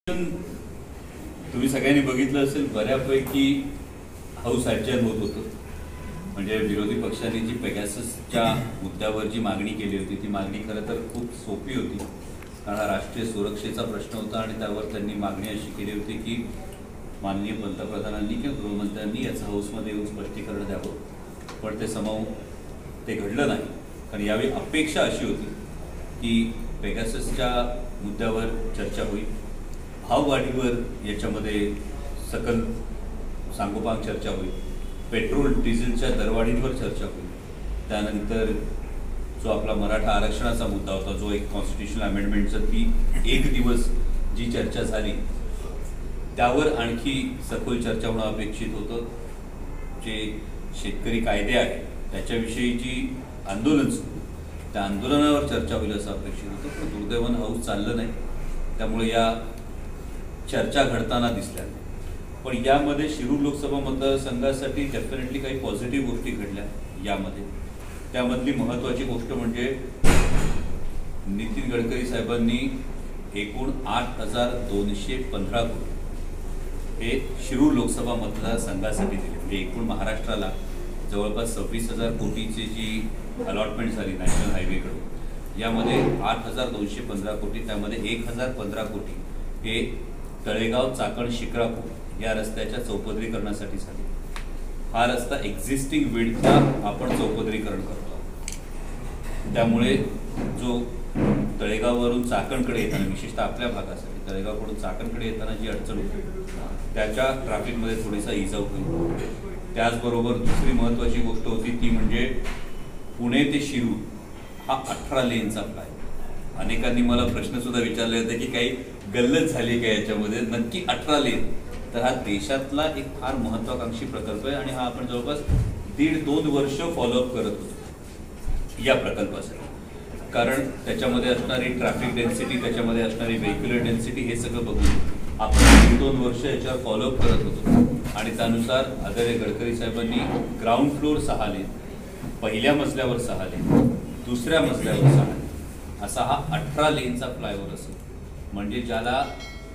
तुम्ही सगळ्यांनी बघितलं असेल, बऱ्यापैकी हाऊस ॲडजस्ट होत होतं. म्हणजे विरोधी पक्षांनी जी पेगाससच्या मुद्द्यावर जी मागणी केली होती ती मागणी खरं तर खूप सोपी होती, कारण हा राष्ट्रीय सुरक्षेचा प्रश्न होता आणि त्यावर त्यांनी मागणी अशी केली होती की माननीय पंतप्रधानांनी किंवा गृहमंत्र्यांनी याचं हाऊसमध्ये येऊन स्पष्टीकरण द्यावं. पण ते घडलं नाही, कारण यावेळी अपेक्षा अशी होती की पेगाससच्या मुद्द्यावर चर्चा होईल, भाववाढीवर याच्यामध्ये सकल सांगोपांग चर्चा होईल, पेट्रोल डिझेलच्या दरवाढींवर चर्चा होईल, त्यानंतर जो आपला मराठा आरक्षणाचा मुद्दा होता, जो एक कॉन्स्टिट्युशनल अमेंडमेंटचं ती एक दिवस जी चर्चा झाली त्यावर आणखी सखोल चर्चा होणं अपेक्षित होतं. जे शेतकरी कायदे आहेत त्याच्याविषयी जी आंदोलन त्या आंदोलनावर चर्चा होईल असं अपेक्षित होतं. पण दुर्दैवानं हाऊस चाललं नाही, त्यामुळे या चर्चा घडताना दिसल्या. पण यामध्ये शिरूर लोकसभा मतदारसंघासाठी डेफिनेटली काही पॉझिटिव्ह गोष्टी घडल्या यामध्ये. त्यामधली महत्त्वाची गोष्ट म्हणजे नितीन गडकरी साहेबांनी एकूण 8,215 कोटी हे शिरूर लोकसभा मतदारसंघासाठी दिले. म्हणजे एकूण महाराष्ट्राला जवळपास 26,000 कोटीची जी अलॉटमेंट झाली नॅशनल हायवेकडून, यामध्ये 8,215 कोटी, त्यामध्ये 1,015 कोटी हे तळेगाव चाकण शिक्रापूर या रस्त्याच्या चौपदरीकरणासाठी झाले. हा रस्ता एक्झिस्टिंग विड्थचा आपण चौपदरीकरण करतो, त्यामुळे जो तळेगाववरून चाकणकडे येताना, विशेषतः आपल्या भागासाठी तळेगावकडून चाकणकडे येताना जी अडचण होती त्याच्या ट्रॅफिकमध्ये थोडीसा इजा होईल. त्याचबरोबर दुसरी महत्त्वाची गोष्ट होती ती म्हणजे पुणे ते शिरूर हा 18 लेनचा फ्लाय. अनेकांनी मला प्रश्नसुद्धा विचारले होते की काही गल्लत झाली का याच्यामध्ये. नक्की 18 लेन, तर हा देशातला एक फार महत्त्वाकांक्षी प्रकल्प आहे आणि हा आपण जवळपास 1.5-2 वर्ष फॉलोअप करत होतो या प्रकल्पासाठी. कारण त्याच्यामध्ये असणारी ट्रॅफिक डेन्सिटी, त्याच्यामध्ये असणारी व्हेहिक्युलर डेन्सिटी, हे सगळं बघून आपण 1-2 वर्ष याच्यावर फॉलोअप करत होतो. आणि त्यानुसार आदरणीय गडकरी साहेबांनी ग्राउंड फ्लोअर 6 लेन, पहिल्या मजल्यावर 6 लेन, दुसऱ्या मजल्यावर 6 लेन, असा हा 18 लेनचा फ्लायओव्हर असेल. म्हणजे ज्याला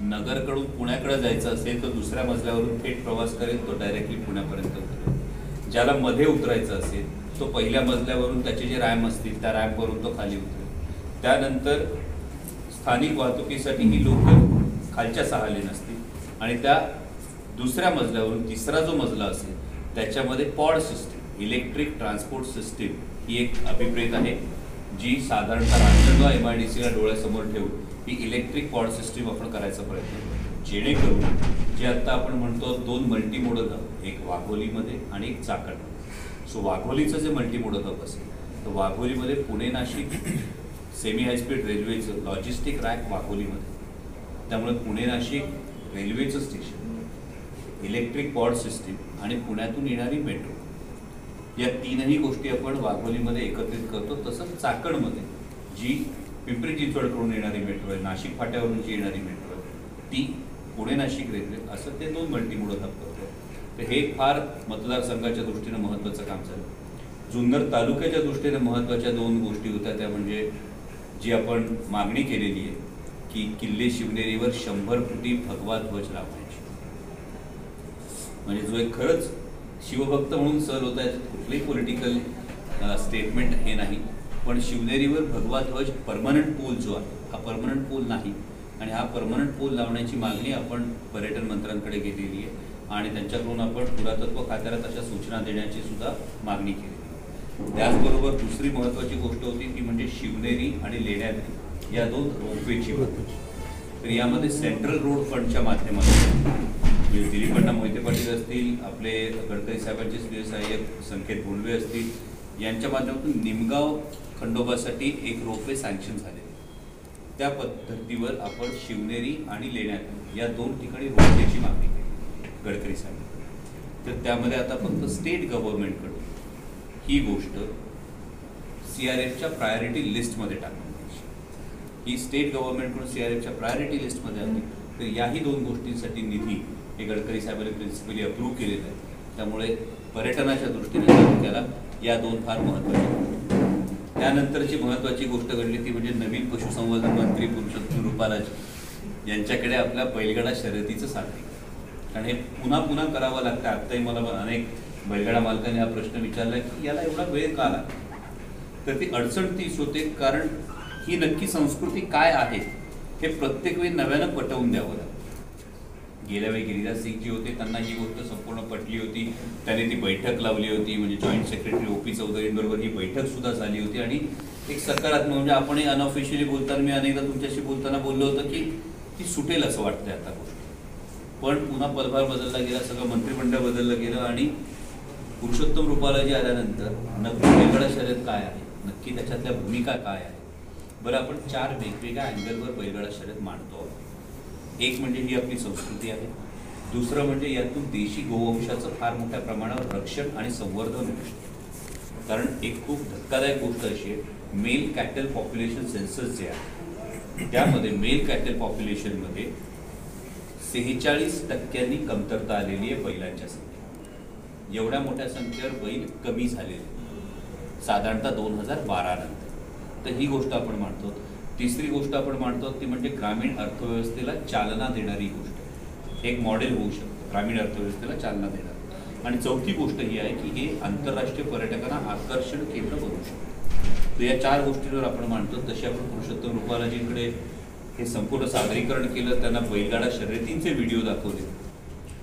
नगरकडून पुण्याकडे जायचं असेल तर दुसऱ्या मजल्यावरून थेट प्रवास करेल, तो डायरेक्टली पुण्यापर्यंत उतरेल. ज्याला मध्ये उतरायचं असेल तो पहिल्या मजल्यावरून त्याचे जे रॅम्प असतील त्या रॅम्पवरून तो खाली उतरेल. त्यानंतर स्थानिक वाहतुकीसाठी ही लोकल खालच्या 6 लेन असतील आणि त्या दुसऱ्या मजल्यावरून तिसरा जो मजला असेल त्याच्यामध्ये pod system, electric transport system, ही एक अभिप्रेत आहे जी साधारणतः रांजणगाव MIDCला डोळ्यासमोर ठेवून ही इलेक्ट्रिक पॉड सिस्टीम आपण करायचा प्रयत्न करू, जेणेकरून जे आता आपण म्हणतो 2 मल्टीमोडल हब, एक वाघोलीमध्ये आणि एक चाकण. सो वाघोलीचं जे मल्टीमोडल हब असेल तर वाघोलीमध्ये पुणे नाशिक सेमी हायस्पीड रेल्वेचं लॉजिस्टिक रॅक वाघोलीमध्ये, त्यामुळे पुणे नाशिक रेल्वेचं स्टेशन, इलेक्ट्रिक पॉड सिस्टीम आणि पुण्यातून येणारी मेट्रो, या 3ही गोष्टी आपण वाघोलीमध्ये एकत्रित करतो. तसंच चाकणमध्ये जी पिंपरी चिंचवडकडून येणारी मेट्रो आहे, नाशिक फाट्यावरून जी येणारी मेट्रो आहे, ती पुणे नाशिक रेल्वे, असं ते 2 मल्टीमोडल हब करतो. तर हे फार मतदारसंघाच्या दृष्टीनं महत्त्वाचं काम झालं. जुन्नर तालुक्याच्या दृष्टीनं महत्त्वाच्या 2 गोष्टी होत्या, त्या म्हणजे जी आपण मागणी केलेली आहे की किल्ले शिवनेरीवर 100 फुटी भगवा ध्वज लावण्याची. म्हणजे जो एक खरंच शिवभक्त म्हणून सर होता, कुठलंही पॉलिटिकल स्टेटमेंट हे नाही, पण शिवनेरीवर भगवा ध्वज परमनंट पोल जो आहे हा परमनंट पोल नाही, आणि हा परमनंट पोल लावण्याची मागणी आपण पर्यटन मंत्र्यांकडे केलेली आहे आणि त्यांच्याकडून आपण पुरातत्व खात्याला तशा सूचना देण्याची सुद्धा मागणी केली. त्याचबरोबर दुसरी महत्त्वाची गोष्ट होती ती म्हणजे शिवनेरी आणि लेण्याद्री या 2 रोपवेची होती. तर यामध्ये सेंट्रल रोड फंडच्या माध्यमातून दिलीपण्णा मोहिते पाटील असतील, आपले गडकरी साहेबांचे स्वीय सहाय्यक संकेत भोंडवे असतील, यांच्या माध्यमातून निमगाव खंडोबासाठी एक रोपवे सँक्शन झाले. त्या पद्धतीवर आपण शिवनेरी आणि लेण्याद्री या 2 ठिकाणी रोपवेची मागणी केली गडकरी साहेब. तर त्यामध्ये आता फक्त स्टेट गव्हर्नमेंटकडून ही गोष्ट CRFच्या प्रायोरिटी लिस्टमध्ये टाकण्याची, ही स्टेट गव्हर्नमेंटकडून CRFच्या प्रायोरिटी लिस्टमध्ये आली. तर याही 2 गोष्टींसाठी निधी हे गडकरी साहेबांनी प्रिन्सिपली अप्रूव्ह केलेलं आहे. त्यामुळे पर्यटनाच्या दृष्टीने तालुक्याला या 2 फार महत्त्वाच्या. त्यानंतरची महत्त्वाची गोष्ट घडली ती म्हणजे नवीन पशुसंवर्धन मंत्री पुरुषोत्तम रुपालाजी यांच्याकडे आपल्या बैलगाडा शर्यतीचं सादरीकरण, कारण हे पुन्हा पुन्हा करावं लागतं. आत्ताही मला अनेक बैलगाडा मालकांनी हा प्रश्न विचारला की याला एवढा वेळ का लागतो. तर ती अडचण तीच होते, कारण ही नक्की संस्कृती काय आहे हे प्रत्येक वेळी नव्यानं पटवून द्यावं लागतं. गेल्या वेळी गिरिराज सिंगजी होते, त्यांना ही गोष्ट संपूर्ण पटली होती. त्यांनी ती बैठक लावली होती, म्हणजे जॉईंट सेक्रेटरी OP चौधरींबरोबर ही बैठक सुद्धा झाली होती. आणि एक सकारात्मक, म्हणजे आपणही अनऑफिशियली बोलताना, मी अनेकदा तुमच्याशी बोलताना बोललो होतं की ती सुटेल असं वाटतंय आता गोष्ट. पण पुन्हा पदभार बदलला गेला, सगळं मंत्रिमंडळ बदललं गेलं आणि पुरुषोत्तम रूपालाजी आल्यानंतर नक्की बैलगाडा शर्यत काय आहे, नक्की त्याच्यातल्या भूमिका काय आहे. बरं, आपण 4 वेगवेगळ्या अँगलवर बैलगाडा शर्यत मांडतो. एक म्हणजे ही आपली संस्कृती आहे, दुसरं म्हणजे यातून देशी गोवंशाचं फार मोठ्या प्रमाणावर रक्षण आणि संवर्धन होऊ शकतं. कारण एक खूप धक्कादायक गोष्ट अशी आहे, मेल कॅटल पॉप्युलेशन सेन्सस जे आहे त्यामध्ये मेल कॅटल पॉप्युलेशनमध्ये 46% कमतरता आलेली आहे बैलांच्या संख्येत. एवढ्या मोठ्या संख्येवर बैल कमी झालेले साधारणतः 2012 नंतर. तर ही गोष्ट आपण मानतो. तिसरी गोष्ट आपण मानतो ती म्हणजे ग्रामीण अर्थव्यवस्थेला चालना देणारी गोष्ट, एक मॉडेल होऊ शकतं ग्रामीण अर्थव्यवस्थेला चालना देणार. आणि चौथी गोष्ट ही आहे की हे आंतरराष्ट्रीय पर्यटकांना आकर्षण केंद्र बनवू शकतं. तर या 4 गोष्टींवर आपण मानतो. तसे आपण पुरुषोत्तम रूपालाजींकडे हे संपूर्ण सादरीकरण केलं, त्यांना बैलगाडा शर्यतींचे व्हिडिओ दाखवले.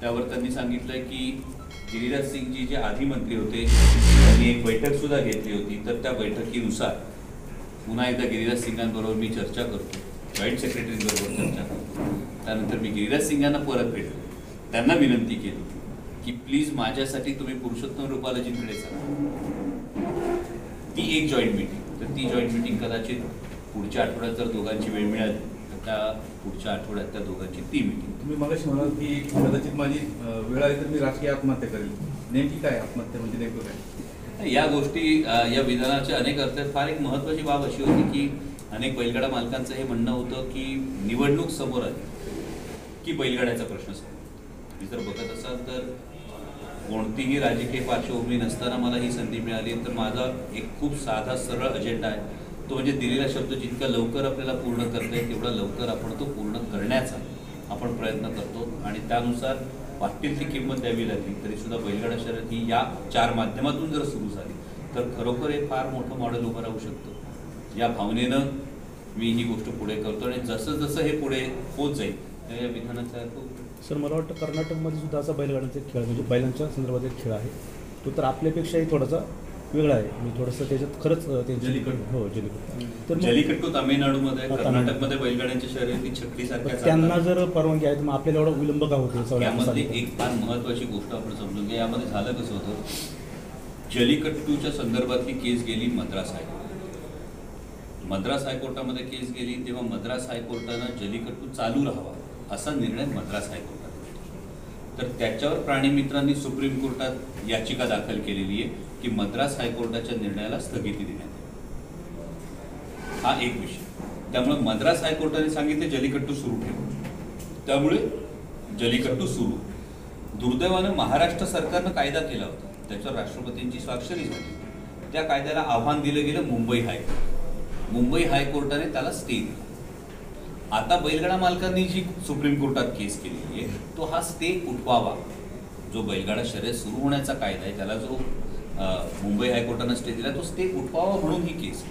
त्यावर त्यांनी सांगितलं की गिरिराज सिंगजी जे आधी मंत्री होते त्यांनी एक बैठक सुद्धा घेतली होती. तर त्या बैठकीनुसार पुन्हा एकदा गिरिराज सिंगांबरोबर मी चर्चा करतो, जॉईंट सेक्रेटरींबरोबर चर्चा करतो. त्यानंतर मी गिरिराज सिंगांना परत भेटलो, त्यांना विनंती केली की प्लीज माझ्यासाठी तुम्ही पुरुषोत्तम रूपालाजींकडे चला. ती एक जॉईंट मीटिंग, तर ती जॉईंट मीटिंग कदाचित पुढच्या आठवड्यात जर दोघांची वेळ मिळाली तर त्या पुढच्या आठवड्यात त्या दोघांची ती मीटिंग. तुम्ही मगाशी म्हणाल की कदाचित माझी वेळ आली तर मी राजकीय आत्महत्या करेल. नेमकी काय आत्महत्या म्हणजे नेमकं काय? या गोष्टी, या विधानाचे अनेक अर्थ आहेत. फार एक महत्त्वाची बाब अशी होती की अनेक बैलगाडा मालकांचं हे म्हणणं होतं की निवडणूक समोर आली की बैलगाड्याचा प्रश्न समोर. मी जर बघत असाल तर कोणतीही राजकीय पार्श्वभूमी नसताना मला ही संधी मिळाली, तर माझा एक खूप साधा सरळ अजेंडा आहे. तो म्हणजे दिलेला शब्द जितका लवकर आपल्याला पूर्ण करता येईल तेवढा लवकर आपण तो पूर्ण करण्याचा आपण प्रयत्न करतो. आणि त्यानुसार वाटेल ती किंमत द्यावी लागली तरी सुद्धा बैलगाडा शर्यत ही या 4 माध्यमातून जर सुरू झाली तर खरोखर हे फार मोठं मॉडेल उभं राहू शकतं. या भावनेनं मी ही गोष्ट पुढे करतो आणि जसं जसं हे पुढे होत जाईल त्या या विधानाचा अर्थ. सर, मला वाटतं कर्नाटकमध्ये सुद्धा असा बैलगाड्यांचा खेळ, म्हणजे बैलांच्या संदर्भात एक खेळ आहे, तो तर आपल्यापेक्षाही थोडासा वेगळा आहे. मी थोडंसं त्याच्यात खरंच जल्लीकट्टू. हो, जल्लीकट्टू. तर जल्लीकट्टू तामिळनाडूमध्ये, कर्नाटकमध्ये बैलगाड्यांच्या शर्यती छकडीसारख्या त्यांना जर परवानगी आहे तर मग आपल्याला एवढा विलंब का होतो? यामध्ये एक फार महत्त्वाची गोष्ट आपण समजून घ्या. यामध्ये झालं कसं होतं, जल्लीकट्टूच्या संदर्भातली केस गेली मद्रास हायकोर्ट. मद्रास हायकोर्टामध्ये केस गेली तेव्हा मद्रास हायकोर्टानं जल्लीकट्टू चालू राहावा असा निर्णय मद्रास हायकोर्टात. तर त्याच्यावर प्राणीमित्रांनी सुप्रीम कोर्टात याचिका दाखल केलेली आहे की मद्रास हायकोर्टाच्या निर्णयाला स्थगिती देण्यात यावी. हा एक विषय. त्यामुळे मद्रास हायकोर्टाने सांगितले जल्लीकट्टू सुरू ठेवा, त्यामुळे जल्लीकट्टू सुरू. दुर्दैवानं महाराष्ट्र सरकारनं कायदा केला होता, त्याच्यावर राष्ट्रपतींची स्वाक्षरी झाली. त्या कायद्याला आव्हान दिलं गेलं मुंबई हायकोर्ट. मुंबई हायकोर्टाने त्याला स्टे दिला. आता बैलगाडा मालकांनी जी सुप्रीम कोर्टात केस केलेली आहे तो हा स्टे उठवावा. जो बैलगाडा शर्यत सुरू होण्याचा कायदा आहे त्याला जो मुंबई हायकोर्टानं स्टे दिला तो स्टे उठवावा म्हणून ही केस.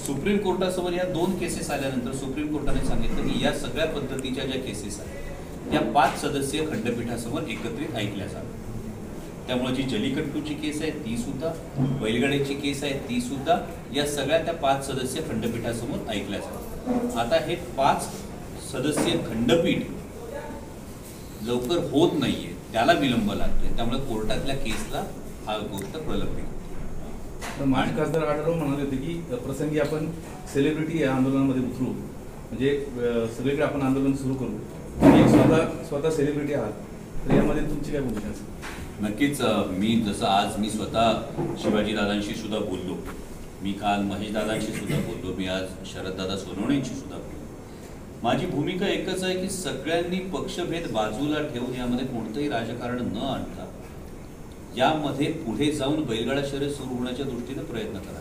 सुप्रीम कोर्टासमोर या 2 केसेस आल्यानंतर सुप्रीम कोर्टाने सांगितलं की या सगळ्या पद्धतीच्या ज्या केसेस आहेत या 5 सदस्यीय खंडपीठासमोर एकत्रित ऐकल्या जाव्या. त्यामुळे जी जल्लीकट्टूची केस आहे ती सुद्धा, बैलगाड्याची केस आहे ती सुद्धा, या सगळ्या त्या 5 सदस्यीय खंडपीठासमोर ऐकल्या जाव्या. आता हे 5 सदस्यीय खंडपीठ लवकर होत नाहीये, त्याला विलंब लागतोय. त्यामुळे कोर्टातल्या केसला हा गोष्ट प्रलंबित होती. माजी खासदार आढळराव म्हणाले होते की प्रसंगी आपण सेलिब्रिटी या आंदोलनामध्ये उतरू, म्हणजे सगळीकडे आपण आंदोलन सुरू करू. स्वतः सेलिब्रिटी आहात, तर यामध्ये तुमची काय भूमिका असेल? नक्कीच. मी स्वतः शिवाजीदादांशी सुद्धा बोललो, मी काल महेशदादांशी सुद्धा बोललो, मी आज शरददादा सोनवणेंशी सुद्धा बोललो. माझी भूमिका एकच आहे की सगळ्यांनी पक्षभेद बाजूला ठेवून यामध्ये कोणतंही राजकारण न आणता यामध्ये पुढे जाऊन बैलगाडा शर्यत सुरू होण्याच्या दृष्टीने प्रयत्न करा.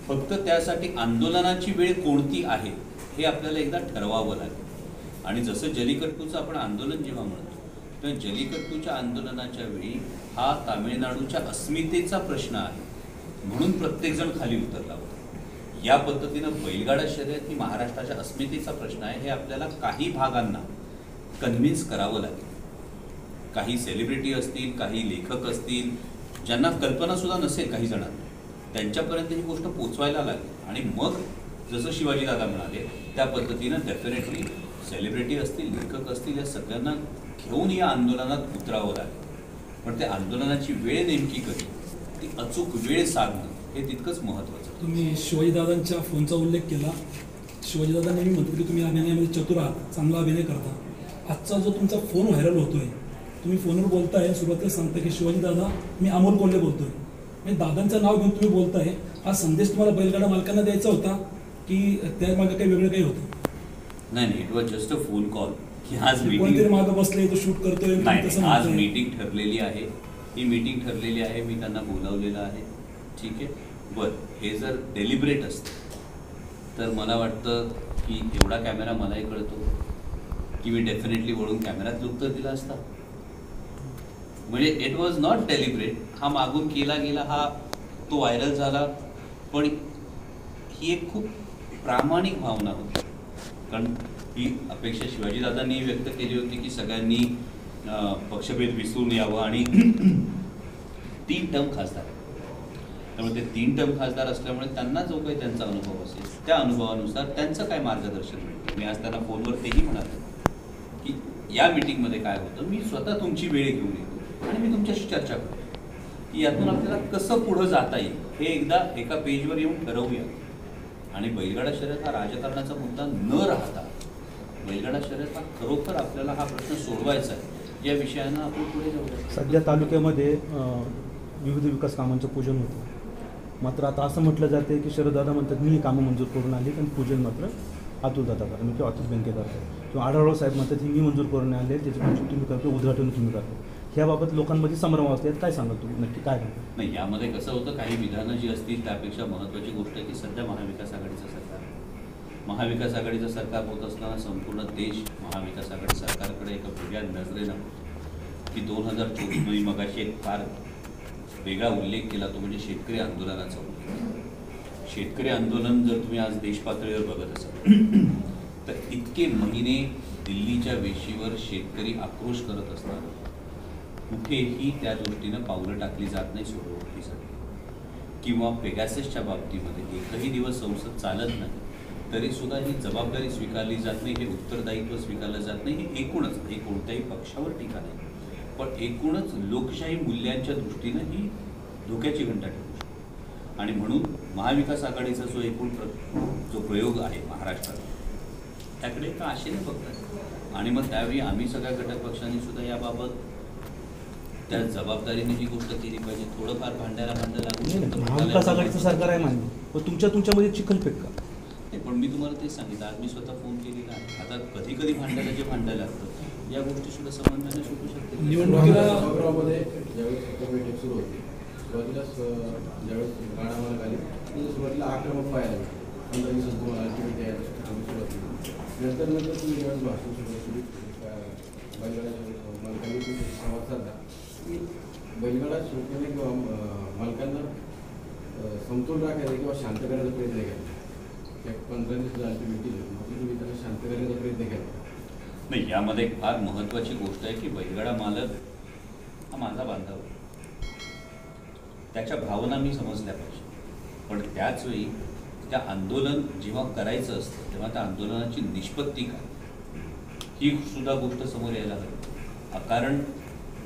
फक्त त्यासाठी आंदोलनाची वेळ कोणती आहे हे आपल्याला एकदा ठरवावं लागेल. आणि जसं जल्लीकट्टूचं आपण आंदोलन जेव्हा म्हणतो तेव्हा जल्लीकट्टूच्या आंदोलनाच्या वेळी हा तामिळनाडूच्या अस्मितेचा प्रश्न आहे म्हणून प्रत्येकजण खाली उतरला होता. या पद्धतीनं बैलगाडा शर्यत ही महाराष्ट्राच्या अस्मितेचा प्रश्न आहे हे आपल्याला काही भागांना कन्व्हिन्स करावं लागेल. काही सेलिब्रिटी असतील, काही लेखक असतील, ज्यांना कल्पनासुद्धा नसेल काही जणांना, त्यांच्यापर्यंत ही गोष्ट पोचवायला लागेल. आणि मग जसं शिवाजीदादा म्हणाले त्या पद्धतीनं डेफिनेटली सेलिब्रिटी असतील, लेखक असतील, या सगळ्यांना घेऊन या आंदोलनात उतरावं लागेल. पण त्या आंदोलनाची वेळ नेमकी कधी, ती अचूक वेळ साधणं हे तितकंच महत्त्वाचं. तुम्ही शिवाजीदादांच्या फोनचा उल्लेख केला. शिवाजीदादा नेहमी म्हणतो की तुम्ही अभिनयामध्ये चतुर आहात, चांगला अभिनय करता. आजचा जो तुमचा फोन व्हायरल होतोय, तुम्ही फोनवर बोलताय, सुरुवातीला सांगता की शिवाजीदादा मी अमोल कोल्हे बोलतोय, म्हणजे दादांचं नाव घेऊन तुम्ही बोलताय. हा संदेश तुम्हाला बैलगाडा मालकांना द्यायचा होता की त्यामागे काही वेगळं काही होतं? नाही, it was just a phone call की आज कोणतरी मीटिंग मागं बसले तो शूट करतोय. नाही, आज मीटिंग ठरलेली आहे. ही मीटिंग ठरलेली आहे, मी त्यांना बोलावलेलं आहे. ठीक आहे, बरं. हे जर डेलिब्रेट असतं तर मला वाटतं की एवढा कॅमेरा मलाही कळतो की मी डेफिनेटली वळून कॅमेऱ्यात उत्तर दिला असता. म्हणजे इट वॉज नॉट डेलिब्रेट. हा मागून केला गेला, हा तो व्हायरल झाला. पण ही एक खूप प्रामाणिक भावना होती. कारण ही अपेक्षा शिवाजीदादांनी व्यक्त केली होती की सगळ्यांनी पक्षभेद विसरून यावं. आणि 3 टर्म खासदार, त्यामुळे ते 3 टर्म खासदार असल्यामुळे त्यांना जो काही त्यांचा अनुभव असेल त्या अनुभवानुसार त्यांचं काय मार्गदर्शन मिळतं. मी आज त्यांना फोनवर तेही म्हणालो की या मीटिंगमध्ये काय होतं, मी स्वतः तुमची वेळ घेऊन येतो आणि मी तुमच्याशी चर्चा करतो की यातून आपल्याला कसं पुढं जाता येईल हे एकदा एका पेजवर येऊन ठरवूया. आणि बैलगाडा शर्यत हा राजकारणाचा मुद्दा न राहता बैलगाडा शर्यत हा खरोखर आपल्याला हा प्रश्न सोडवायचा आहे, या विषयांना आपण पुढे जाऊया. सध्या तालुक्यामध्ये विविध विकास कामांचं पूजन होतं. मात्र आता असं म्हटलं जाते की शरददादा म्हणतात मी कामं मंजूर करून आली, पण पूजन मात्र अतुलदादा करतात किंवा अतुल बँके करतात, किंवा आढळराव साहेब म्हणतात ही मी मंजूर करून आले, त्याची पूजन तुम्ही करतो, उद्घाटन तुम्ही करतो. ह्याबाबत लोकांमध्ये संभ्रम असतात. काय सांगाल तुम्ही, नक्की काय सांगाल? नाही, यामध्ये कसं होतं, काही विधानं जी असतील त्यापेक्षा महत्त्वाची गोष्ट आहे की सध्या महाविकास आघाडीचं सरकार आहे. महाविकास आघाडीचं सरकार होत असताना संपूर्ण देश महाविकास आघाडी सरकारकडे एका वेगळ्या नजरेनं की 2024 मी मगाशी एक फार वेगळा उल्लेख केला, तो म्हणजे शेतकरी आंदोलनाचा उल्लेख. शेतकरी आंदोलन जर तुम्ही आज देशपातळीवर बघत असाल तर इतके महिने दिल्लीच्या वेशीवर शेतकरी आक्रोश करत असताना कुठेही त्या दृष्टीनं पावलं टाकली जात नाही सोडवणुकीसाठी. किंवा पेगाससच्या बाबतीमध्ये एकही दिवस संसद चालत नाही तरीसुद्धा ही जबाबदारी स्वीकारली जात नाही, हे उत्तरदायित्व स्वीकारलं जात नाही. हे एकूणच, हे कोणत्याही पक्षावर टीका नाही, पण एकूणच लोकशाही मूल्यांच्या दृष्टीनं ही धोक्याची घंटा ठरू शकते. आणि म्हणून महाविकास आघाडीचा जो एकूण जो प्रयोग आहे महाराष्ट्रात त्याकडे एका आशेने बघतात. आणि मग त्यावेळी आम्ही सगळ्या घटक पक्षांनी सुद्धा याबाबत त्या जबाबदारीने ही गोष्ट केली पाहिजे. थोडंफार भांड्याला भांडं लागून महाविकास आघाडीचं सरकार आहे मान्य, पण तुमच्यामध्ये चिखलफेक का? पण मी तुम्हाला तेच सांगितलं, आज मी स्वतः फोन केलेला आहे. आता कधी कधी भांडायला जे भांडायला लागतं या गोष्टी सुद्धा समन्वयाने सुटू शकते. निवडणुकीला ज्यावेळेस बैठक सुरू होती सुरुवातीला ज्यावेळेस गाडा मला आली सुरुवातीला आक्रमक पाहायला भेटले. 15 दिवसात तुम्हाला ॲक्टिव्हिटी आहे सुरुवात केली. नंतर तुम्ही ज्यावेळेस भाषण सुरू बैलगाडा मालकांनी तुमच्याशी संवाद साधला की बैलगाडा शुल्काने किंवा मालकांना समतोल राखायचा किंवा शांत करण्याचा प्रयत्न केला. 15 दिवस ॲक्टिव्हिटी तुम्ही त्यांना शांत करण्याचा प्रयत्न केला. नाही, यामध्ये एक फार महत्त्वाची गोष्ट आहे की बैलगाडा मालक हा माझा बांधव, त्याच्या भावना मी समजल्या पाहिजे. पण त्याचवेळी त्या आंदोलन जेव्हा करायचं असतं तेव्हा त्या आंदोलनाची निष्पत्ती काय ही सुद्धा गोष्ट समोर यायला हवी. अकारण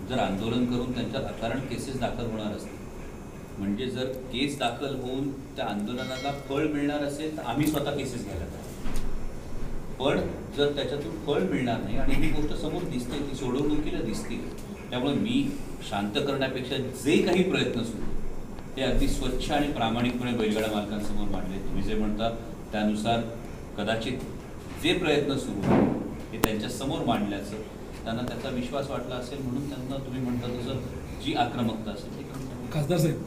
जर आंदोलन करून त्यांच्यात अकारण केसेस दाखल होणार असतील, म्हणजे जर केस दाखल होऊन त्या आंदोलनाला फळ मिळणार असेल तर आम्ही स्वतः केसेस घ्यायला पाहिजे. पण जर त्याच्यातून फळ मिळणार नाही आणि ही गोष्ट समोर दिसते, ती सोडवणुकीला दिसते, त्यामुळे मी शांत करण्यापेक्षा जे काही प्रयत्न सुरू ते अगदी स्वच्छ आणि प्रामाणिकपणे बैलगाडा मालकांसमोर मांडले. तुम्ही जे म्हणता त्यानुसार कदाचित जे प्रयत्न सुरू आहेत हे त्यांच्यासमोर मांडल्याचं त्यांना त्याचा विश्वास वाटला असेल, म्हणून त्यांना तुम्ही म्हणता तसं जी आक्रमकता असेल ती कमी. खासदार साहेब,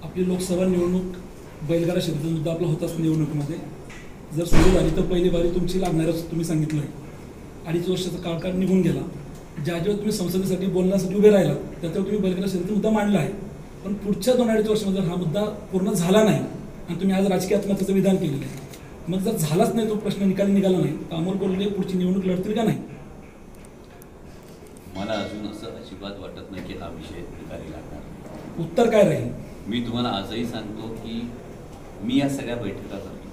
आपली लोकसभा निवडणूक बैलगाडा शर्यतीचा मुद्दा आपला होताच. निवडणुकीमध्ये जर सुरू झाली तर पहिली बारी तुमची लागणारच, तुम्ही सांगितलं आहे. 2.5 वर्षाचा काळकाळ निघून गेला. ज्या जेव्हा तुम्ही संसदेसाठी बोलण्यासाठी उभे राहिला त्याच्यावर तुम्ही बैलगाडा शर्यतीचा मुद्दा मांडला आहे, पण पुढच्या 2-2.5 वर्षामध्ये हा मुद्दा पूर्ण झाला नाही आणि तुम्ही आज राजकीय आत्महत्येचं विधान केलेलं आहे. मग जर झालाच नाही, तो प्रश्न निकाली निघाला नाही, तर अमोल कोल्हे पुढची निवडणूक लढतील का नाही? मला अजून असं अजिबात वाटत नाही की हा विषय निकाली लागणार. उत्तर काय राहील? मी तुम्हाला आजही सांगतो की मी या सगळ्या बैठका करतो,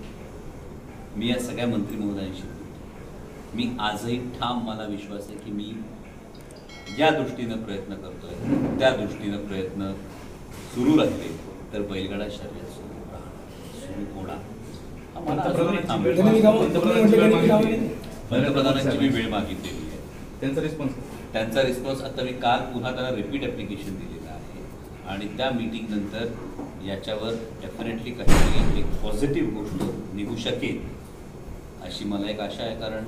मी या सगळ्या मंत्री महोदयांशी बोलतो. मी आजही ठाम, मला विश्वास आहे की मी या दृष्टीनं प्रयत्न करतोय, त्या दृष्टीनं प्रयत्न सुरू राहिले तर बैलगाडा शर्यत सुरू होणार. हा मला अजूनही ठाम आहे. पंतप्रधानांची मी वेळ मागितलेली आहे, त्यांचा रिस्पॉन्स आता मी काल पुन्हा त्यांना रिपीट ॲप्लिकेशन दिलेलं आहे आणि त्या मीटिंगनंतर याच्यावर डेफिनेटली काहीतरी एक पॉझिटिव्ह गोष्ट निघू शकेल अशी मला एक आशा आहे. कारण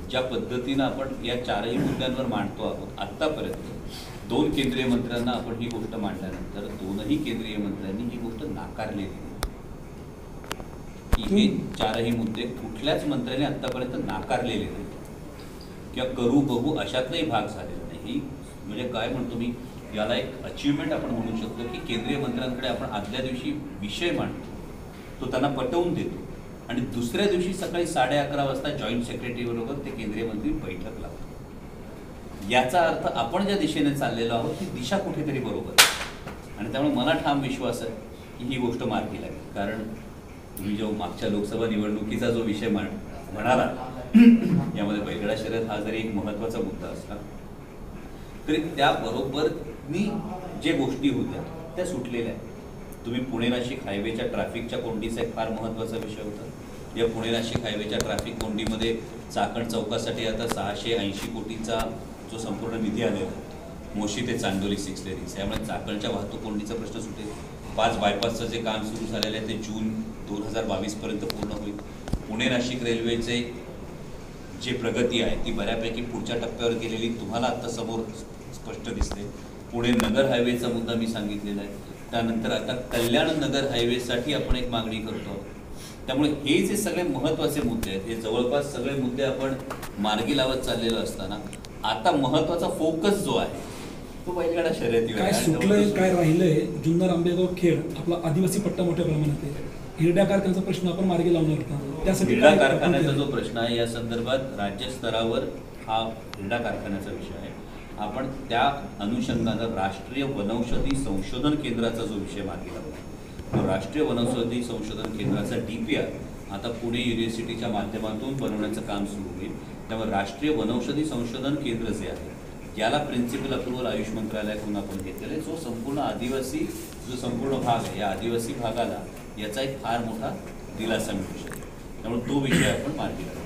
ज्या पद्धतीनं आपण या 4ही मुद्द्यांवर मांडतो आहोत, आत्तापर्यंत 2 केंद्रीय मंत्र्यांना आपण ही गोष्ट मांडल्यानंतर 2ही केंद्रीय मंत्र्यांनी ही गोष्ट नाकारलेली आहे की हे 4ही मुद्दे कुठल्याच मंत्र्याने आत्तापर्यंत नाकारलेले नाही किंवा करू बघू अशातलाही भाग झालेला नाही. ही म्हणजे काय म्हणतो मी, याला एक अचिव्हमेंट आपण म्हणू शकतो की केंद्रीय मंत्र्यांकडे आपण आदल्या दिवशी विषय मांडतो, तो त्यांना पटवून देतो आणि दुसऱ्या दिवशी सकाळी 11:30 वाजता जॉईंट सेक्रेटरीबरोबर ते केंद्रीय मंत्री बैठक लावतात. याचा अर्थ आपण ज्या दिशेने चाललेलो आहोत ती दिशा कुठेतरी बरोबर आहे आणि त्यामुळे मला ठाम विश्वास आहे की ही गोष्ट मार्गी लागेल. कारण तुम्ही जो मागच्या लोकसभा निवडणुकीचा जो विषय म्हणाला, यामध्ये बैलगाडा शर्यत हा जरी एक महत्त्वाचा मुद्दा असला तरी त्याबरोबरनी जे गोष्टी होत्या त्या सुटलेल्या आहेत. तुम्ही पुणे नाशिक हायवेच्या ट्रॅफिकच्या कोंडीचा एक फार महत्त्वाचा विषय होता. या पुणे नाशिक हायवेच्या ट्रॅफिक कोंडीमध्ये चाकण चौकासाठी आता 680 कोटीचा जो संपूर्ण निधी आलेला आहे, मोशी ते चांदोली 6 लेन्स, त्यामुळे चाकणच्या वाहतूक कोंडीचा प्रश्न सुटेल. 5 बायपासचं जे काम सुरू झालेलं आहे ते जून 2022पर्यंत पूर्ण होईल. पुणे नाशिक रेल्वेचे जे प्रगती आहे ती बऱ्यापैकी पुढच्या टप्प्यावर गेलेली तुम्हाला आत्ता समोर स्पष्ट दिसते. पुणे नगर हायवेचा मुद्दा मी सांगितलेला आहे. त्यानंतर आता कल्याण नगर हायवेसाठी आपण एक मागणी करतो. त्यामुळे हे जे सगळे महत्त्वाचे मुद्दे आहेत, हे जवळपास सगळे मुद्दे आपण मार्गी लावत चाललेलो असताना आता महत्त्वाचा फोकस जो आहे तो बैलगाडा शर्यतीवर काय सुटलंय, काय राहिलंय? जुन्नर आंबेगाव खेड आपला आदिवासी पट्टा मोठ्या प्रमाणात आहे. हिरड्या कारखान्याचा प्रश्न आपण मार्गी लावणार होता, त्यासाठी हिरडा कारखान्याचा जो प्रश्न आहे या संदर्भात राज्यस्तरावर हा हिरडा कारखान्याचा विषय आहे. आपण त्या अनुषंगानं राष्ट्रीय वनौषधी संशोधन केंद्राचा जो विषय मार्गी लावला, तो राष्ट्रीय वनौषधी संशोधन केंद्राचा DPR आता पुणे युनिव्हर्सिटीच्या माध्यमातून बनवण्याचं काम सुरू होईल. त्यामुळे राष्ट्रीय वनौषधी संशोधन केंद्र जे आहे याला प्रिन्सिपल अप्रुव्हल आयुष मंत्रालयाकडून आपण घेतलेलं आहे. जो संपूर्ण आदिवासी जो संपूर्ण भाग आहे या आदिवासी भागाला याचा एक फार मोठा दिलासा मिळू शकेल. त्यामुळे तो विषय आपण मार्गी लावतो.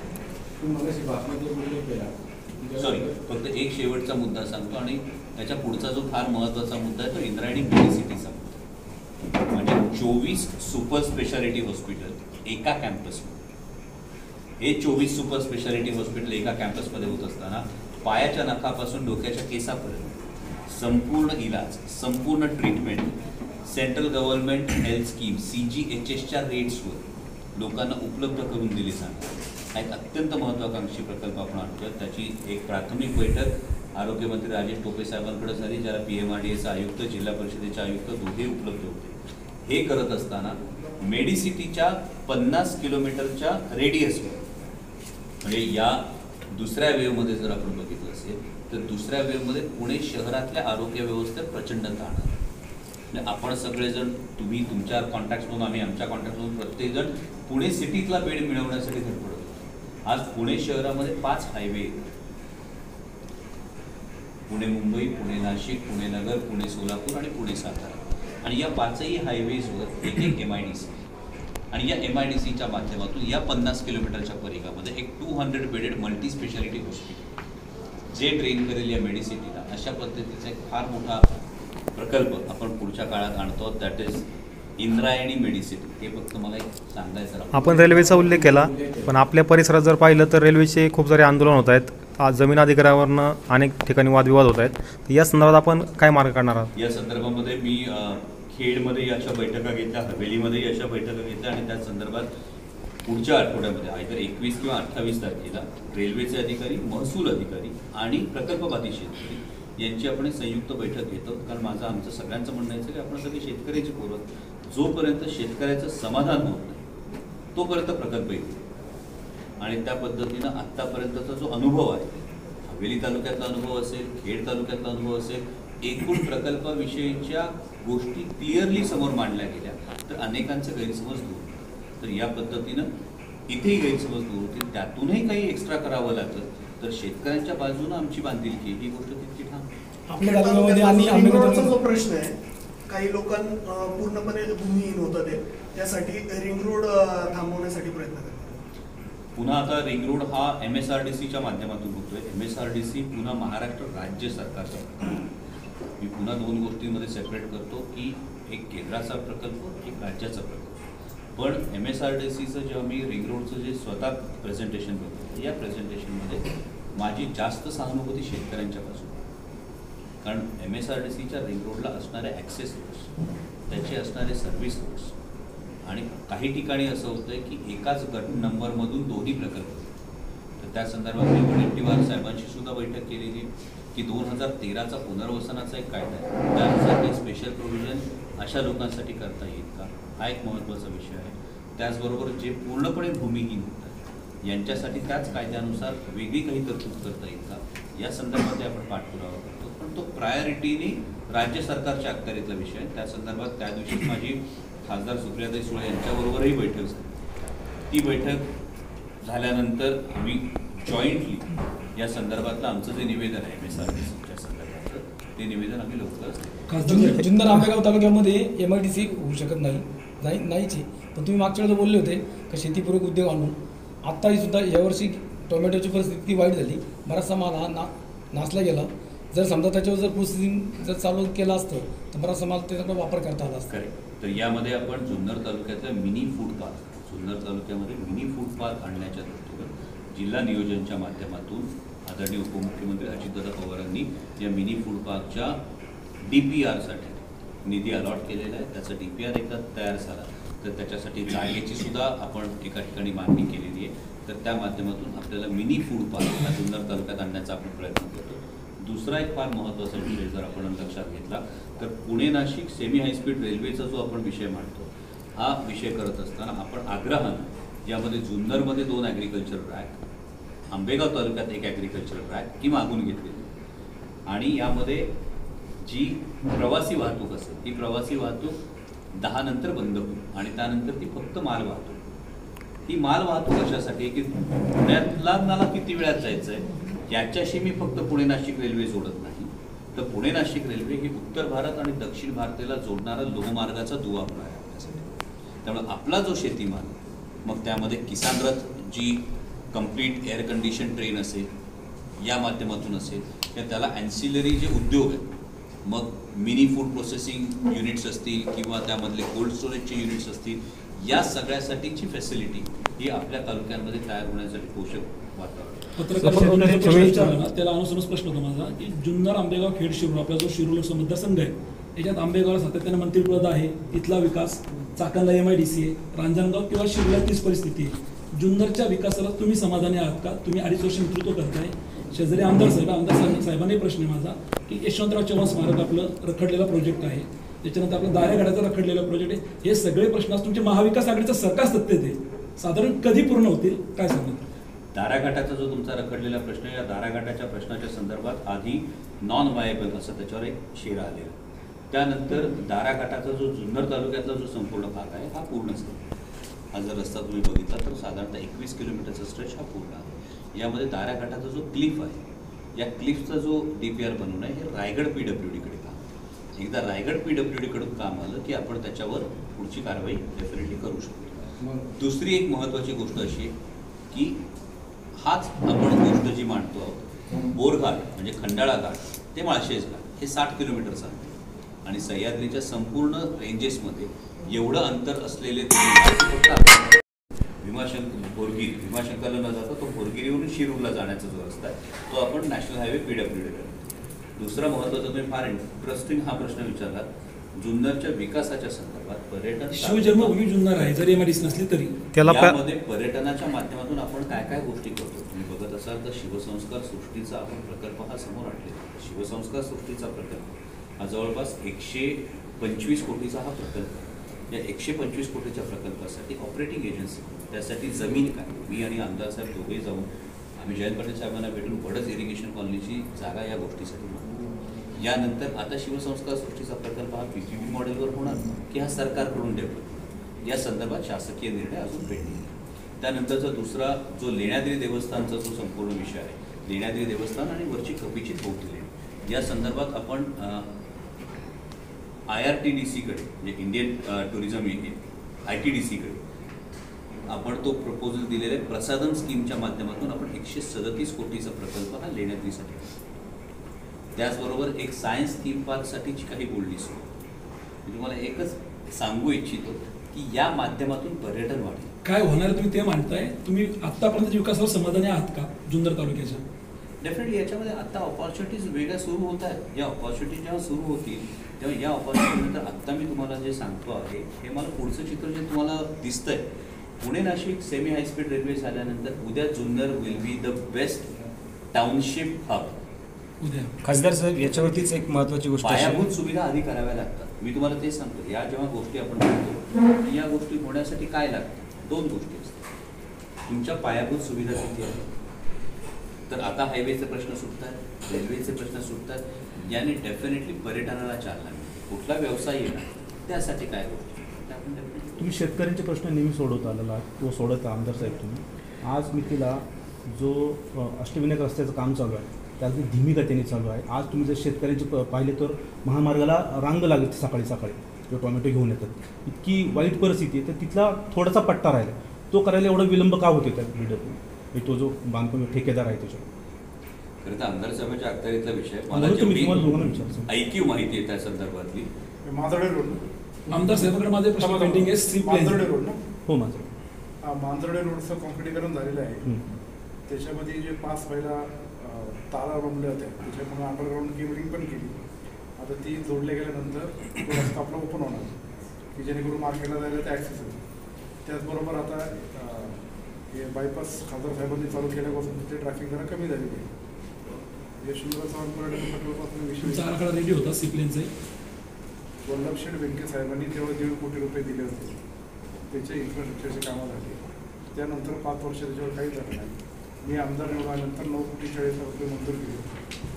सॉरी, फक्त एक शेवटचा मुद्दा सांगतो आणि त्याच्या पुढचा जो फार महत्त्वाचा मुद्दा आहे तो इंद्रायणी मेडिसिटीचा मुद्दा. म्हणजे 24 सुपर स्पेशालिटी हॉस्पिटल एका कॅम्पसमध्ये, हे 24 सुपर स्पेशालिटी हॉस्पिटल एका कॅम्पसमध्ये होत असताना पायाच्या नखापासून डोक्याच्या केसापर्यंत संपूर्ण इलाज, संपूर्ण treatment central government health scheme CGHSच्या रेट्सवर लोकांना उपलब्ध करून दिली जाणार. हा एक अत्यंत महत्त्वाकांक्षी प्रकल्प आपण आणतोय. त्याची एक प्राथमिक बैठक आरोग्यमंत्री राजेश टोपे साहेबांकडे झाली, ज्याला PMRDAचे आयुक्त, जिल्हा परिषदेचे आयुक्त दोघे उपलब्ध होते. हे करत असताना मेडिसिटीच्या 50 किलोमीटरच्या रेडियसवर, म्हणजे या दुसऱ्या वेव्हमध्ये जर आपण बघितलं असेल तर दुसऱ्या वेव्हमध्ये पुणे शहरातल्या आरोग्य व्यवस्थेत प्रचंड ताण आहे. म्हणजे आपण सगळेजण, तुम्ही तुमच्या कॉन्टॅक्ट्समधून, आम्ही आमच्या कॉन्टॅक्टमधून, प्रत्येकजण पुणे सिटीतला बेड मिळवण्यासाठी धडपडतो. आज पुणे शहरामध्ये 5 हायवे आहेत. पुणे मुंबई, पुणे नाशिक, पुणे नगर, पुणे सोलापूर आणि पुणे सातारा. आणि या 5ही हायवेजवर एक MIDC आणि या MIDCच्या माध्यमातून या 50 किलोमीटरच्या परिघामध्ये एक 200 बेडेड मल्टी स्पेशालिटी हॉस्पिटल जे ट्रेन करेल या मेडिसिटीला. अशा पद्धतीचा एक फार मोठा प्रकल्प आपण पुढच्या काळात आणतो. That is Indrayani Medicity. हे फक्त मला एक सांगायचं. आपण रेल्वेचा उल्लेख केला, पण आपल्या परिसरात जर पाहिलं तर रेल्वेचे खूप सारे आंदोलन होत आहेत. आज जमीन अधिकारावरनं अनेक ठिकाणी वादविवाद होत आहेत. तर या संदर्भात आपण काय मार्ग काढणार आहात? या संदर्भामध्ये मी खेडमध्ये अशा बैठका घेतल्या, हवेलीमध्ये अशा बैठका घेतल्या आणि त्या संदर्भात पुढच्या आठवड्यामध्ये आयदर 21 किंवा 28 तारखेला रेल्वेचे अधिकारी, महसूल अधिकारी आणि प्रकल्पबाधित शेतकरी यांची आपण एक संयुक्त बैठक घेतो. कारण आमचं सगळ्यांचं म्हणणं आहे की आपण सगळे शेतकऱ्याची पोरं, जोपर्यंत शेतकऱ्याचं समाधान होत नाही तोपर्यंत प्रकल्प येईल. आणि त्या पद्धतीनं आत्तापर्यंतचा जो अनुभव आहे, हवेली तालुक्यातला अनुभव असेल, खेड तालुक्यातला अनुभव असेल, एकूण प्रकल्पाविषयीच्या गोष्टी क्लिअरली समोर मांडल्या गेल्या तर अनेकांचे गैरसमज दूर. तर या पद्धतीनं इथेही गैरसमज दूर होतील. त्यातूनही काही एक्स्ट्रा करावं लागलं तर शेतकऱ्यांच्या बाजूनं आमची बांधिलकी ही गोष्ट तितकी ठाम. आपल्या तालुक्यामध्ये आणि आंबेगावचा जो प्रश्न आहे, काही लोकांना पूर्णपणे भूमिहीन होतं ते, त्यासाठी रिंग रोड थांबवण्यासाठी प्रयत्न करतात. पुन्हा आता रिंग रोड हा MSRDCच्या माध्यमातून होतोय. MSRDC पुन्हा महाराष्ट्र राज्य सरकारचा. मी पुन्हा 2 गोष्टींमध्ये सेपरेट करतो की एक केंद्राचा प्रकल्प, एक राज्याचा प्रकल्प. पण MSRDCचं जेव्हा मी रिंग रोडचं जे स्वतः प्रेझेंटेशन करतो, या प्रेझेंटेशनमध्ये माझी जास्त सहानुभूती शेतकऱ्यांच्यापासून. कारण MSRDCच्या रिंग रोडला असणारे ॲक्सेस रोड्स, त्याचे असणारे सर्व्हिस रोड्स, आणि काही ठिकाणी असं होतं की एकाच गट नंबरमधून 2ही प्रकल्प. तर त्या संदर्भात मी वडेट्टीवार साहेबांशी सुद्धा बैठक केलेली की 2013चा पुनर्वसनाचा एक कायदा आहे, त्यानुसार काही स्पेशल प्रोव्हिजन अशा लोकांसाठी करता येईल का, हा एक महत्त्वाचा विषय आहे. त्याचबरोबर जे पूर्णपणे भूमिहीन होतात यांच्यासाठी त्याच कायद्यानुसार वेगळी काही तरतूद करता येईल का, या संदर्भात आपण पाठपुरावा करतो. पण तो प्रायोरिटीने राज्य सरकारच्या अखत्यारीतला विषय आहे. त्या संदर्भात त्या दिवशी माझी खासदार सुप्रियाताई सुळे यांच्याबरोबरही बैठक झाली. ती बैठक झाल्यानंतर आम्ही जॉईंटली या संदर्भातलं आमचं जे निवेदन आहे MSRDCच्या संदर्भातलं, ते निवेदन आम्ही लवकरच. जुन्नर आंबेगाव तालुक्यामध्ये MIDC होऊ शकत नाहीच. पण तुम्ही मागच्या वेळेला बोलले होते की शेतीपूरक उद्योग आणून, आत्ताही सुद्धा यावर्षी टोमॅटोची परिस्थिती वाईट झाली, बराचसा माल हा नासला गेला. जर समजा त्याच्यावर जर प्रोसेसिंग जर चालू केलं असतं तर बराचसा माल त्याचा वापर करता आला असता. तर यामध्ये आपण जुन्नर तालुक्यातल्या मिनी फूड पार्क, जुन्नर तालुक्यामध्ये मिनी फूड पार्क आणण्याच्या दृष्टीवर जिल्हा नियोजनच्या माध्यमातून आदरणीय उपमुख्यमंत्री अजितदादा पवारांनी या मिनी फूड पार्कच्या DPRसाठी निधी अलॉट केलेला आहे. त्याचा DPR एकदा तयार झाला तर त्याच्यासाठी जागेची सुद्धा आपण एका ठिकाणी मागणी केलेली आहे. तर त्या माध्यमातून आपल्याला मिनी फूड पार्क हा जुन्नर तालुक्यात आणण्याचा आपण प्रयत्न करतो. दुसरा एक फार महत्त्वाचा विषय जर आपण लक्षात घेतला तर पुणे नाशिक सेमी हायस्पीड रेल्वेचा जो आपण विषय मांडतो, हा विषय करत असताना आपण आग्रहानं यामध्ये जुन्नरमध्ये 2 ॲग्रिकल्चर ट्रॅक, आंबेगाव तालुक्यात 1 ॲग्रिकल्चर ट्रॅक ही मागून घेतलेली. आणि यामध्ये जी प्रवासी वाहतूक असेल ती प्रवासी वाहतूक 10 नंतर बंद होईल आणि त्यानंतर ती फक्त माल वाहतूक. ही माल वाहतूक अशासाठी की पुण्यातला मला किती वेळात जायचं आहे याच्याशी मी फक्त पुणे नाशिक रेल्वे जोडत नाही, तर पुणे नाशिक रेल्वे ही उत्तर भारत आणि दक्षिण भारताला जोडणारा लोहमार्गाचा दुवा होणार आहे आपल्यासाठी. त्यामुळे आपला जो शेतीमाल, मग त्यामध्ये किसान रथ जी कंप्लीट एअर कंडिशन ट्रेन असेल, या माध्यमातून असेल, किंवा त्याला ॲन्सिलरी जे उद्योग आहेत, मग मिनी फूड प्रोसेसिंग युनिट्स असतील किंवा त्यामधले कोल्ड स्टोरेजचे युनिट्स असतील, या सगळ्यासाठीची फॅसिलिटी ही आपल्या तालुक्यांमध्ये तयार होण्यासाठी पोषक वातावरण. पत्रकार विचारला ना, त्याला अनुसरूनच प्रश्न होता माझा की जुन्नर आंबेगाव खेड शिरूर आपला जो शिरूर लोकसभा मतदारसंघ आहे, याच्यात आंबेगावला सातत्याने मंत्रिपद आहे, इथला विकास, चाकणला MIDC आहे, रांजणगाव किंवा शिरूरला तीच परिस्थिती आहे. जुन्नरच्या विकासाला तुम्ही समाधानी आहात का? तुम्ही 2.5 वर्ष नेतृत्व करताय. शेजारी आमदार साहेबांनाही प्रश्न आहे माझा की यशवंतराव चव्हाण स्मारक आपलं रखडलेला प्रोजेक्ट आहे, त्याच्यानंतर आपलं दाऱ्याघाटाचा रखडलेला प्रोजेक्ट आहे. हे सगळे प्रश्न आज तुमचे महाविकास आघाडीचं सरकार सत्तेत आहे, साधारण कधी पूर्ण होतील काय सांगतात? दाराघाटाचा जो तुमचा रखडलेला प्रश्न आहे, या दाराघाटाच्या प्रश्नाच्या संदर्भात आधी नॉन व्हायबल असं त्याच्यावर एक शेरा आलेला. त्यानंतर दाराघाटाचा जो जुन्नर तालुक्यातला जो संपूर्ण भाग आहे हा पूर्ण झाला. हा जर रस्ता तुम्ही बघितला तर साधारणतः 21 किलोमीटरचा स्ट्रेच हा पूर्ण आहे. यामध्ये दाराघाटाचा जो क्लिफ आहे, या क्लिफचा जो DPR बनवणं आहे हे रायगड PWDकडे काम. एकदा रायगड PWDकडून काम आलं की आपण त्याच्यावर पुढची कारवाई डेफिनेटली करू शकतो. दुसरी एक महत्त्वाची गोष्ट अशी आहे की हाच आपण गोष्ट जी मांडतो आहोत, बोरघाट म्हणजे खंडाळा घाट ते माळशेज घाट हे 60 किलोमीटरचं आहे आणि सह्याद्रीच्या संपूर्ण रेंजेसमध्ये एवढं अंतर असलेले भीमाशंकरला न जाता तो भोरगिरीवरून शिरूरला जाण्याचा जो रस्ता आहे तो आपण नॅशनल हायवे PWD करतो. दुसरा महत्त्वाचा तुम्ही फार इंटरेस्टिंग हा प्रश्न विचारला जुन्नरच्या विकासाच्या संदर्भात पर्यटन शिवजन्मभूमी जुन्नर आहे, जरी एमआयडीसी नसली तरी त्याला यामध्ये पर्यटनाच्या माध्यमातून आपण काय काय गोष्टी करतो तुम्ही बघत असाल तर शिवसंस्कार सृष्टीचा आपण प्रकल्प हा समोर आणलेला आहे. शिवसंस्कार सृष्टीचा प्रकल्प हा जवळपास 125 कोटीचा हा प्रकल्प आहे. या 125 कोटीच्या प्रकल्पासाठी ऑपरेटिंग एजन्सी, त्यासाठी जमीन काय, मी आणि आमदार साहेब दोघेही जाऊन आम्ही जयंत पाटील साहेबांना भेटून वडच इरिगेशन कॉलनीची जागा या गोष्टीसाठी मागतो. यानंतर आता शिवसंस्कार सृष्टीचा प्रकल्प हा PPP मॉडेलवर होणार की हा सरकारकडून डेव्हलप, या संदर्भात शासकीय निर्णय अजून पेंडिंग आहे. त्यानंतरचा दुसरा जो लेण्याद्री देवस्थानचा जो संपूर्ण विषय आहे, लेण्याद्री देवस्थान आणि वरची कपिचित होती लेणी, या संदर्भात आपण IRTDC-कडे म्हणजे इंडियन टुरिझम ITDC-कडे आपण तो प्रपोजल दिलेला आहे. प्रसादन स्कीमच्या माध्यमातून आपण 137 कोटीचा प्रकल्प हा लेण्याद्रीसाठी, त्याचबरोबर एक सायन्स थीम पार्कसाठीची काही बोलणी सुरू. मी तुम्हाला एकच सांगू इच्छितो की या माध्यमातून पर्यटन वाढेल. काय होणार तुम्ही ते मांडताय. तुम्ही आतापर्यंत विकासावर समाधानी आहात का जुन्नर तालुक्याच्या? डेफिनेटली याच्यामध्ये आता ऑपॉर्च्युनिटीज वेगळ्या सुरू होत आहेत. या ऑपॉर्च्युनिटीज जेव्हा सुरू होतील तेव्हा या ऑपॉर्च्युनिटीनंतर आत्ता मी तुम्हाला जे सांगतो आहे हे मला पुढचं चित्र जे तुम्हाला दिसतंय, Pune Nashik semi high speed railway झाल्यानंतर उद्या Junnar will be the best township hub. उद्या खासदार साहेब, याच्यावरतीच एक महत्त्वाची गोष्ट आहे. पायाभूत सुविधा आधी कराव्या लागतात. मी तुम्हाला तेच सांगतो, या जेव्हा गोष्टी आपण म्हणतो या गोष्टी होण्यासाठी काय लागतं, 2 गोष्टी असतात. तुमच्या पायाभूत सुविधा किती आहेत, तर आता हायवेचे प्रश्न सुटतात, रेल्वेचे प्रश्न सुटतात, याने डेफिनेटली पर्यटनाला चालना मिळते. कुठला व्यवसाय येणार त्यासाठी काय गोष्टी त्या आपण definitely तुम्ही शेतकऱ्यांचे प्रश्न नेहमी सोडवत आलेला तो सोडत आमदार साहेब तुम्ही. आज मितीला जो अष्टविनायक रस्त्याचं काम चालू आहे त्याची धीमी गतीने चालू आहे. आज तुम्ही जर शेतकऱ्यांचे पाहिले तर महामार्गाला रांग लागते सकाळी सकाळी जो टोमॅटो घेऊन येतात, इतकी वाईट परिस्थिती आहे. तर तिथला थोडासा पट्टा राहिला, तो करायला एवढा विलंब का होते त्या बिल्डर, तो जो बांधकाम ठेकेदार आहे त्याच्यावर. खरं तर आमदार साहेबांच्या अखत्यारीतला विषय मला म्हणून तुम्ही जेवढी तुम्हाला दोघांना विचारतो. ऐकीव माहिती आहे त्या संदर्भातली. मांजर्डे रोड, आमदार साहेबांकडे माझे प्रश्न पेंडिंग आहे. सी प्लेन मांजर्डे रोड ना, हो माझं मांजर्डे रोडचं कॉन्क्रिटीकरण झालेलं आहे. त्याच्यामध्ये जे 5 पहिला तारा रमले होते त्याच्यामुळे अंडरग्राऊंड केबलिंग पण केली. आता ती जोडले गेल्यानंतर तो रस्ता आपला ओपन होणार की जेणेकरून मार्केटला जायला ते ॲक्सेस होईल. त्याचबरोबर आता हे बायपास खासदार साहेबांनी चालू केल्यापासून तिथे ट्रॅफिक जरा कमी झालेली आहे. यशवंतराव चव्हाण पर्यटन प्रकल्पासून तुमचा विषय आराखडा रेडी होता सी प्लेनचे. वल्लभशेठ बेनके साहेबांनी तेव्हा 1.5 कोटी रुपये दिले होते. त्याचे इन्फ्रास्ट्रक्चरचे कामं झाली. त्यानंतर 5 वर्ष त्याच्यावर काही झालं नाही. मी आमदार निवडल्यानंतर 9,40,00,000 रुपये मंजूर केले.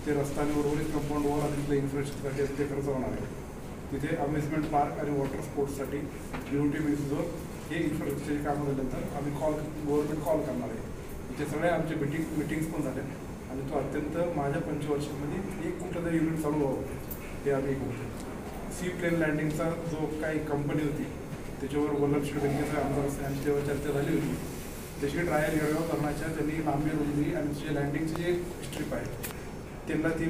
ते रस्त्याने उर्वरित कंपाऊंड वॉल आणि तिथल्या इन्फ्रास्ट्रक्चरसाठी तिथे खर्च होणार आहे. तिथे अम्युजमेंट पार्क आणि वॉटर स्पोर्ट्ससाठी BOT मिसजोर हे इन्फ्रास्ट्रक्चरची कामं झाल्यानंतर आम्ही गव्हर्नमेंट कॉल करणार आहे. इथे सगळे आमचे मिटिंग्स पण झाल्या आणि तो अत्यंत माझ्या 25 एक कुठलं तरी युनिट चालू व्हावं हे आम्ही करतो. सी प्लेन लँडिंगचा जो काही कंपनी होती त्याच्यावर वल्लभशेठ बेनकेचा आमदार यांची तेव्हा चर्चा झाली होती. त्याची ट्रायल घ्याव्या करण्याच्या त्यांनी लांबी रुंदी आणि जे लँडिंगची जे स्ट्रीप आहे त्यांना ती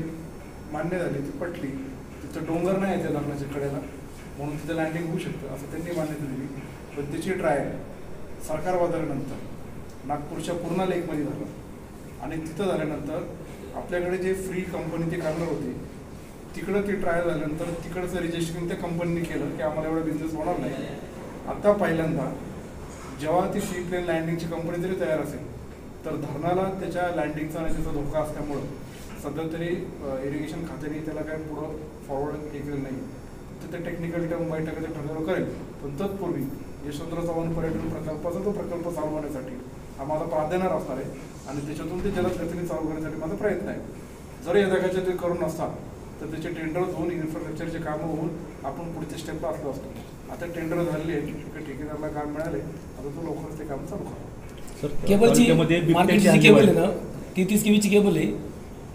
मान्य झाली, ती पटली. तिथं डोंगर नाही आहे त्या धरणाच्या कडेला म्हणून तिथं लँडिंग होऊ शकतं असं त्यांनी मान्यता दिली. पण त्याची ट्रायल सरकार बदलल्यानंतर नागपूरच्या पूर्णा लेकमध्ये झालं आणि तिथं झाल्यानंतर आपल्याकडे जे फ्री कंपनी ती करणार होती तिकडं ती ट्रायल झाल्यानंतर तिकडचं रजिस्ट्रेशन त्या कंपनीने केलं की आम्हाला एवढा बिझनेस होणार नाही. आता पहिल्यांदा जेव्हा ती सी प्लेन लँडिंगची कंपनी जरी तयार असेल तर धरणाला त्याच्या लँडिंगचा आणि त्याचा धोका असल्यामुळं सध्या तरी इरिगेशन खात्याने त्याला काय पुढं फॉरवर्ड केलेलं नाही. तर ते टेक्निकल टर्म बैठक ते ठरवलं करेल. पण तत्पूर्वी यशवंतराव चव्हाण पर्यटन प्रकल्पाचा तो प्रकल्प चालू होण्यासाठी हा माझा प्राधान्य असणार आहे आणि त्याच्यातून ते जलद गतीने चालू करण्यासाठी माझा प्रयत्न आहे. जर यदाकदाचित ते करून नसतात तर त्याचे टेंडर होऊन इन्फ्रास्ट्रक्चरचे कामं होऊन आपण पुढच्या स्टेपला असलो असतो. आता टेंडर झालेले आहे, ठेकेदाराला काम मिळाले, आता तो लवकरच ते काम चालू करा. केबलची मार्केटची जी केबल आहे ना 33 kV ची केबल आहे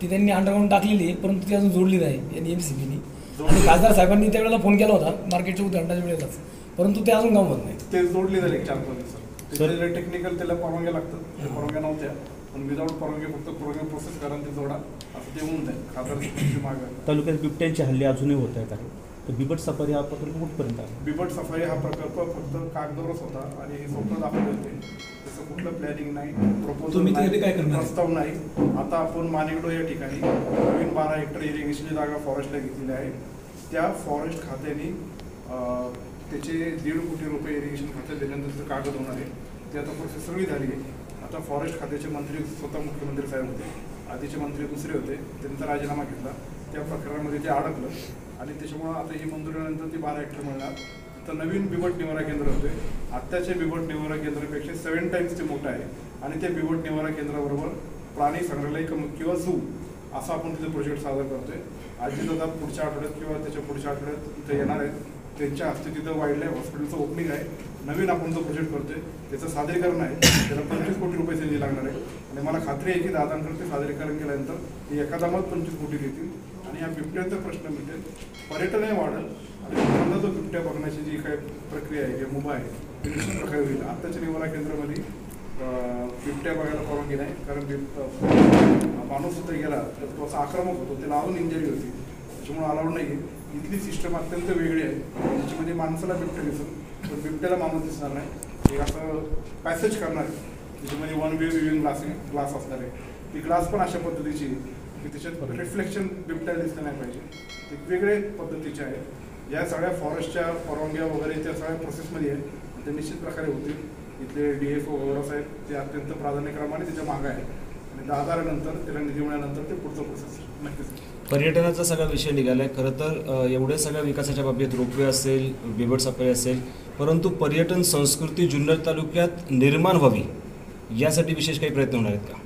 ती त्यांनी अंडरग्राऊंड टाकलेली आहे परंतु ती अजून जोडली नाही NMCBने. आणि खासदार साहेबांनी त्यावेळेला फोन केला होता मार्केटच्या उद्घाटनाच्या वेळेलाच, परंतु ते अजून काम होत नाही. ते जोडले झाले 4-5 दिवसात. त्याच्याकडे टेक्निकल त्याला परवानग्या लागतात, त्या परवानग्या नव्हत्या. पण विदाऊट परवानगी फक्त परवानगी प्रोसेस करा ते जोडा असं ते होऊन जाईल. खासदार मागे तालुक्यात बिबट्यांचे हल्ले अजूनही होत आहेत आहे. तर बिबट सफारी हा प्रकल्प कुठपर्यंत आहे? बिबट सफारी हा प्रकल्प फक्त कागदावरच होता आणि स्वप्न दाखवले होते. तसं कुठलं प्लॅनिंग नाही, प्रपोजल तुम्ही त्यासाठी काय करणार? प्रस्ताव नाही. आता आपण माणिकडो या ठिकाणी नवीन 12 हेक्टर इरिगेशनची जागा फॉरेस्टला घेतलेली आहे. त्या फॉरेस्ट खात्याने त्याचे 1.5 कोटी रुपये इरिगेशन खात्यात देण्यानंतर कागद होणार आहे. ती आता प्रोसेस सगळी झाली आहे. आता फॉरेस्ट खात्याचे मंत्री स्वतः मुख्यमंत्री साहेब होते, आधीचे मंत्री दुसरे होते, त्यांचा राजीनामा घेतला, त्या प्रकरणामध्ये ते अडकलं आणि त्याच्यामुळं आता ही मंजुरीनंतर ती 12 हेक्टर मिळणार. तर नवीन बिबट निवारा केंद्र होते, आत्ताच्या बिबट निवारा केंद्रापेक्षा 7 टाइम्स ते मोठं आहे आणि त्या बिबट निवारा केंद्राबरोबर प्राणी संग्रहालय किंवा झू असा आपण तिथे प्रोजेक्ट सादर करतोय. अजितदादा पुढच्या आठवड्यात किंवा त्याच्या पुढच्या आठवड्यात इथे येणार आहेत. त्यांच्या हस्ते तिथं वाईल्ड लाईफ हॉस्पिटलचं ओपनिंग आहे. नवीन आपण जो प्रोजेक्ट करतोय त्याचं सादरीकरण आहे, त्याला 25 कोटी रुपये निधी लागणार आहे आणि मला खात्री आहे की दादांकडे ते सादरीकरण केल्यानंतर ते एकादामात 25 कोटी देतील आणि या बिबट्याचा प्रश्न मिळेल, पर्यटनही वाढेल आणि लोकांना जो बिबट्या बघण्याची जी काही प्रक्रिया आहे किंवा मुभा आहे ती निश्चित प्रकारे होईल. आत्ताच्या निवारा केंद्रामध्ये बिबट्या बघायला परवानगी नाही, कारण माणूस सुद्धा गेला तर तो असा आक्रमक होतो, त्याला अजून इंजरी होती, त्याच्यामुळे अलाउड नाही आहे. इथली सिस्टम अत्यंत वेगळी आहे, त्याच्यामध्ये माणसाला बिबट्या दिसेल पण बिबट्याला माणूस दिसणार नाही. एक असं पॅसेज करणार आहे त्याच्यामध्ये 1 वे व्ह्यूइंग ग्लास असणार आहे. ती ग्लास पण अशा पद्धतीची की त्याच्यात रिफ्लेक्शन बिबट्याला दिसलं नाही पाहिजे, ते वेगळे पद्धतीचे आहे. या सगळ्या फॉरेस्टच्या परवानग्या वगैरे त्या सगळ्या प्रोसेसमध्ये आहे, ते निश्चित प्रकारे होतील. इथले DFO वगैरे साहेब ते अत्यंत प्राधान्यक्रमाने त्याच्या मागं आहे आणि 10 नंतर त्याला निधी मिळाल्यानंतर ते पुढचं प्रोसेस नक्कीच. पर्यटनाचा सगळा विषय निघाला आहे. खरं तर एवढ्या सगळ्या विकासाच्या बाबतीत रोपवे असेल, बिबट सफारी असेल, परंतु पर्यटन संस्कृती जुन्नर तालुक्यात निर्माण व्हावी यासाठी विशेष काही प्रयत्न होणार आहेत का?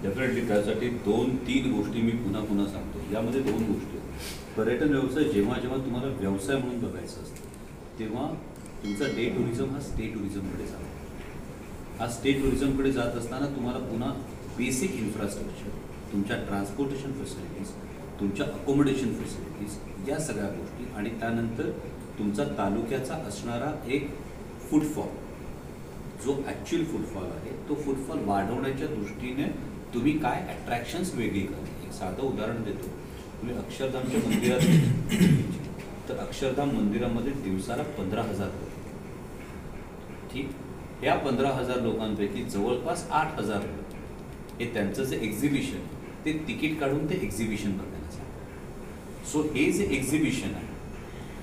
डेफिनेटली त्यासाठी 2-3 गोष्टी मी पुन्हा पुन्हा सांगतो. यामध्ये 2 गोष्टी आहेत. पर्यटन व्यवसाय जेव्हा तुम्हाला व्यवसाय म्हणून बघायचं असतं तेव्हा तुमचा डे टुरिझम हा स्टे टुरिझमकडे जातो. हा स्टे टुरिझमकडे जात असताना तुम्हाला पुन्हा बेसिक इन्फ्रास्ट्रक्चर, तुमच्या ट्रान्सपोर्टेशन फॅसिलिटीज, तुमच्या अकोमोडेशन फॅसिलिटीज या सगळ्या गोष्टी आणि त्यानंतर तुमचा तालुक्याचा असणारा एक फुटफॉल, जो ॲक्च्युअल फुटफॉल आहे तो फुटफॉल वाढवण्याच्या दृष्टीने तुम्ही काय अट्रॅक्शन्स वेगळी करा. एक साधं उदाहरण देतो. तुम्ही अक्षरधामच्या मंदिरात तर अक्षरधाम मंदिरामध्ये दिवसाला 15,000 लोक, ठीक, या 15,000 लोकांपैकी जवळपास 8,000 लोक हे त्यांचं जे एक्झिबिशन ते तिकीट काढून ते एक्झिबिशन बघायला जातात. सो हे जे एक्झिबिशन आहे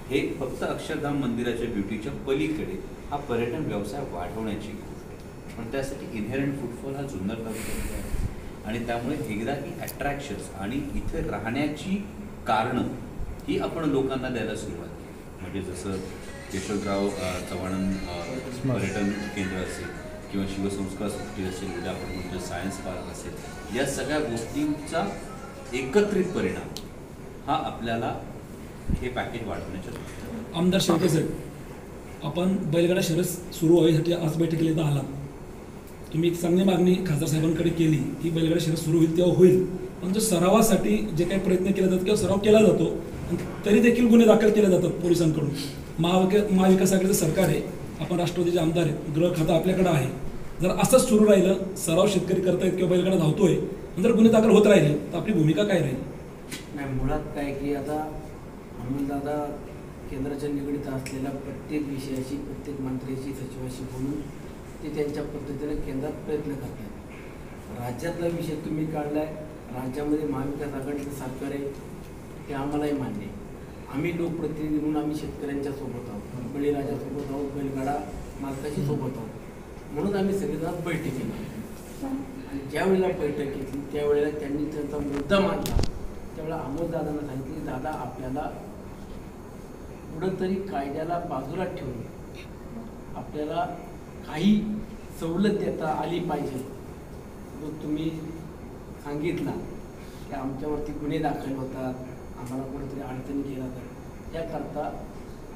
हे फक्त अक्षरधाम मंदिराच्या ब्युटीच्या पलीकडे हा पर्यटन व्यवसाय वाढवण्याची गोष्ट आहे. पण त्यासाठी इनहेरंट फुटफॉल हा जुन्नर तालुक्यामध्ये आहे आणि त्यामुळे एकदा ही अट्रॅक्शन्स आणि इथे राहण्याची कारणं ही आपण लोकांना द्यायला सुरुवात केली. म्हणजे जसं केशवराव चव्हाण पर्यटन केंद्र असेल किंवा शिवसंस्कार सुट्टी असेल, उद्या आपण म्हणतो सायन्स पार्क असेल, या सगळ्या गोष्टींचा एकत्रित परिणाम हा आपल्याला हे पॅकेज वाढवण्याच्या दृष्टीने. आमदार शेळके साहेब, आपण बैलगाडा शर्यत सुरू व्हायसाठी आज बैठकीला इथं आला. तुम्ही एक चांगली मागणी खासदार साहेबांकडे केली की बैलगाडा शर्यत सुरू होईल तेव्हा होईल, पण जो सरावासाठी जे काही प्रयत्न केले जातात किंवा सराव केला जातो तरी देखील गुन्हे दाखल केले जातात पोलिसांकडून. महाविकास आघाडीचं सरकार आहे, आपण राष्ट्रवादीचे आमदार आहेत, गृह खातं आपल्याकडं आहे. जर असंच सुरू राहिलं, सराव शेतकरी करतायत किंवा बैलगाडा धावतोय, जर गुन्हे दाखल होत राहिले तर आपली भूमिका काय राहील? नाही, मुळात काय की आता अमोलदादा केंद्राच्या निगडीत असलेल्या प्रत्येक विषयाशी, प्रत्येक मंत्र्याशी, सचिवाशी बोलून ते त्यांच्या पद्धतीने केंद्रात प्रयत्न करतात. राज्यातला विषय तुम्ही काढलाय, राज्यामध्ये महाविकास आघाडीचं सरकार आहे ते आम्हालाही मान्य आहे. आम्ही लोकप्रतिनिधी म्हणून आम्ही शेतकऱ्यांच्या सोबत आहोत, बळीराजासोबत आहोत, बैलगाडा मालकाशी सोबत आहोत, म्हणून आम्ही सगळेजण बैठकीला. आणि ज्या वेळेला बैठक घेतली त्यावेळेला त्यांनी त्यांचा मुद्दा मांडला, त्यावेळेला अमोलदादांना सांगितलं की दादा आपल्याला कुठंतरी कायद्याला बाजूला ठेवून आपल्याला काही सवलत देता आली पाहिजे. जो तुम्ही सांगितला की आमच्यावरती गुन्हे दाखल होतात, आम्हाला कुठेतरी अडचणी केल्या जातात, त्याकरता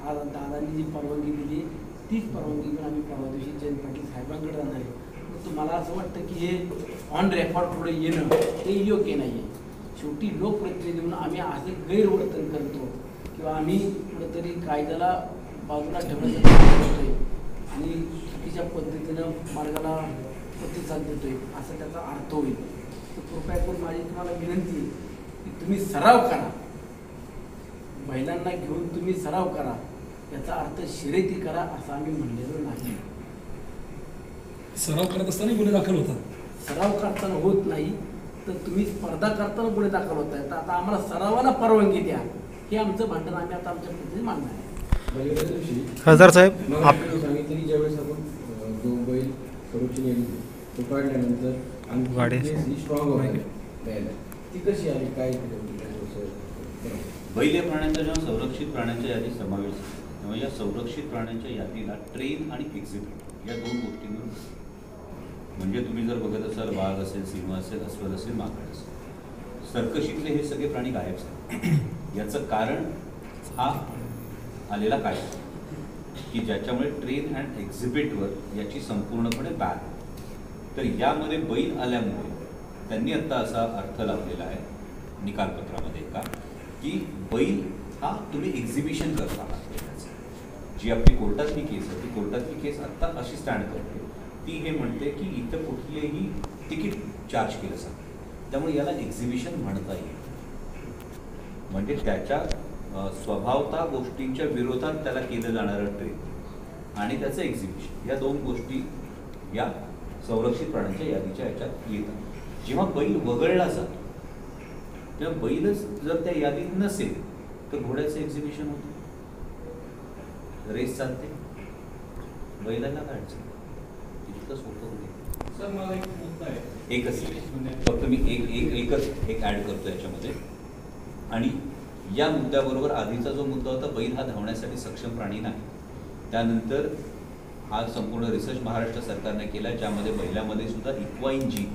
आज दादांनी जी परवानगी दिली तीच परवानगी घेऊन आम्ही परवा दिवशी जयंत पाटील साहेबांकडे जाणार आहे. तुम्हाला असं वाटतं की हे ऑन रेकॉर्ड पुढे येणं हे योग्य नाही आहे. शेवटी लोकप्रतिनिधी म्हणून आम्ही असे गैरवर्तन करतो किंवा आम्ही कुठेतरी कायद्याला बाजूला ठेवण्याचा प्रयत्न करतोय आणि चुकीच्या पद्धतीनं मार्गाला प्रतिसाद देतोय असा त्याचा अर्थ होईल. तर कृपया करून माझी तुम्हाला विनंती आहे की तुम्ही सराव करा, महिलांना घेऊन तुम्ही सराव करा, याचा अर्थ शर्यती करा असं आम्ही म्हणलेलो नाही. सराव करत असताना गुन्हे दाखल होतात. सराव करताना होत नाही तर तुम्ही स्पर्धा करताना गुन्हे दाखल होत आहेत. तर आता आम्हाला सरावाला परवानगी द्या हे आमचं भांडण आम्ही आता आमच्या पद्धतीने मांडणार आहे. बलिदानाच्या दिवशी खासदार साहेब मग आपण सांगितलं की ज्यावेळेस आपण जो बैल संरक्षण यादी तो काढल्यानंतर गाडी आणखी स्ट्रॉंग होणार द्यायला ती कशी आली काय बैल या प्राण्यांचा जेव्हा संरक्षित प्राण्यांच्या यादीत समावेश आहे तेव्हा या संरक्षित प्राण्यांच्या यादीला ट्रेन आणि एक्झिबिट या दोन गोष्टींवर म्हणजे तुम्ही जर बघत असाल वाघ असेल, सिंह असेल, अस्वल असेल, माकड असेल, सर्कशीतले हे सगळे प्राणी गायब झाले. याचं कारण हा आलेला काय की ज्याच्यामुळे ट्रेन अँड एक्झिबिटवर याची संपूर्णपणे बॅन. तर यामध्ये बैल आल्यामुळे त्यांनी आत्ता असा अर्थ लावलेला आहे निकालपत्रामध्ये का की बैल हा तुम्ही एक्झिबिशन करता आहात. जी आपली कोर्टातली केस आहे ती कोर्टातली केस आत्ता अशी स्टँड करते ती हे म्हणते की इथं कुठलेही तिकीट चार्ज केलं जातं त्यामुळे याला एक्झिबिशन म्हणता येईल. म्हणजे त्याच्या स्वभावता गोष्टींच्या विरोधात त्याला केलं जाणारं ट्रेन आणि त्याचं एक्झिबिशन या दोन गोष्टी या संरक्षित प्राण्यांच्या यादीच्या याच्यात येतात. जेव्हा बैल वगळला जातो तेव्हा बैलच जर त्या यादीत नसेल तर घोड्याचं एक्झिबिशन होतं, रेस चालते, बैलाला काढचं इतकं सोपं होते. सर मला एक मुद्दा आहे, एकच फक्त मी एकच ॲड करतो याच्यामध्ये. आणि या मुद्द्याबरोबर आधीचा जो मुद्दा होता बैल हा धावण्यासाठी सक्षम प्राणी नाही, त्यानंतर हा संपूर्ण रिसर्च महाराष्ट्र सरकारने केला ज्यामध्ये बैलामध्ये सुद्धा इक्वाईन जीन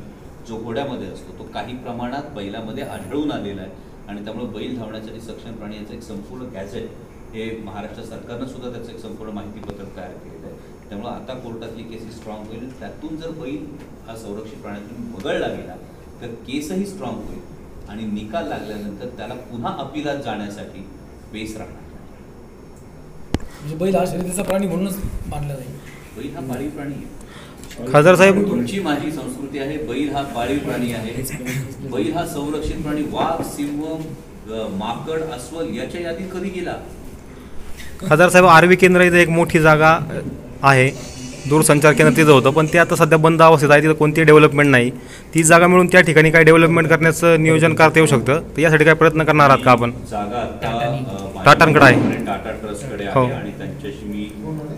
जो घोड्यामध्ये असतो तो काही प्रमाणात बैलामध्ये आढळून आलेला आहे आणि त्यामुळे बैल धावण्यासाठी सक्षम प्राणी याचं एक संपूर्ण गॅझेट हे महाराष्ट्र सरकारनं सुद्धा त्याचं एक संपूर्ण माहितीपत्रक तयार केलेलं आहे. त्यामुळे आता कोर्टातली केस स्ट्रॉंग होईल. त्यातून जर बैल हा संरक्षित प्राण्यातून वगळला गेला तर केसही स्ट्रॉंग होईल आणि निकाल लागल्यानंतर त्याला पुन्हा अपिलात जाण्यासाठी बेस राहणार. म्हणजे बैल हा शर्यतीचा प्राणी म्हणूनच मानला जाईल. बैल हा पाळीव प्राणी आहे. खासदार साहेब तुमची माझी संस्कृती आहे बैल हा पाळीव प्राणी आहे. बैल हा संरक्षित प्राणी वाघ, सिंह, माकड, अस्वल याच्या यादीत कधी गेला? खासदार साहेब आरवी केंद्र इथं एक मोठी जागा आहे, दूरसंचार केंद्र तिथं होतं पण ते आता सध्या बंद अवस्थेत आहे, तिथं कोणतीही डेव्हलपमेंट नाही. ती जागा मिळून त्या ठिकाणी काय डेव्हलपमेंट करण्याचं नियोजन करता येऊ शकतं, तर यासाठी काय प्रयत्न करणार आहात का आपण? जागा आता टाटांकडे आहे, टाटा ट्रस्टकडे हो. आहे आणि त्यांच्याशी मी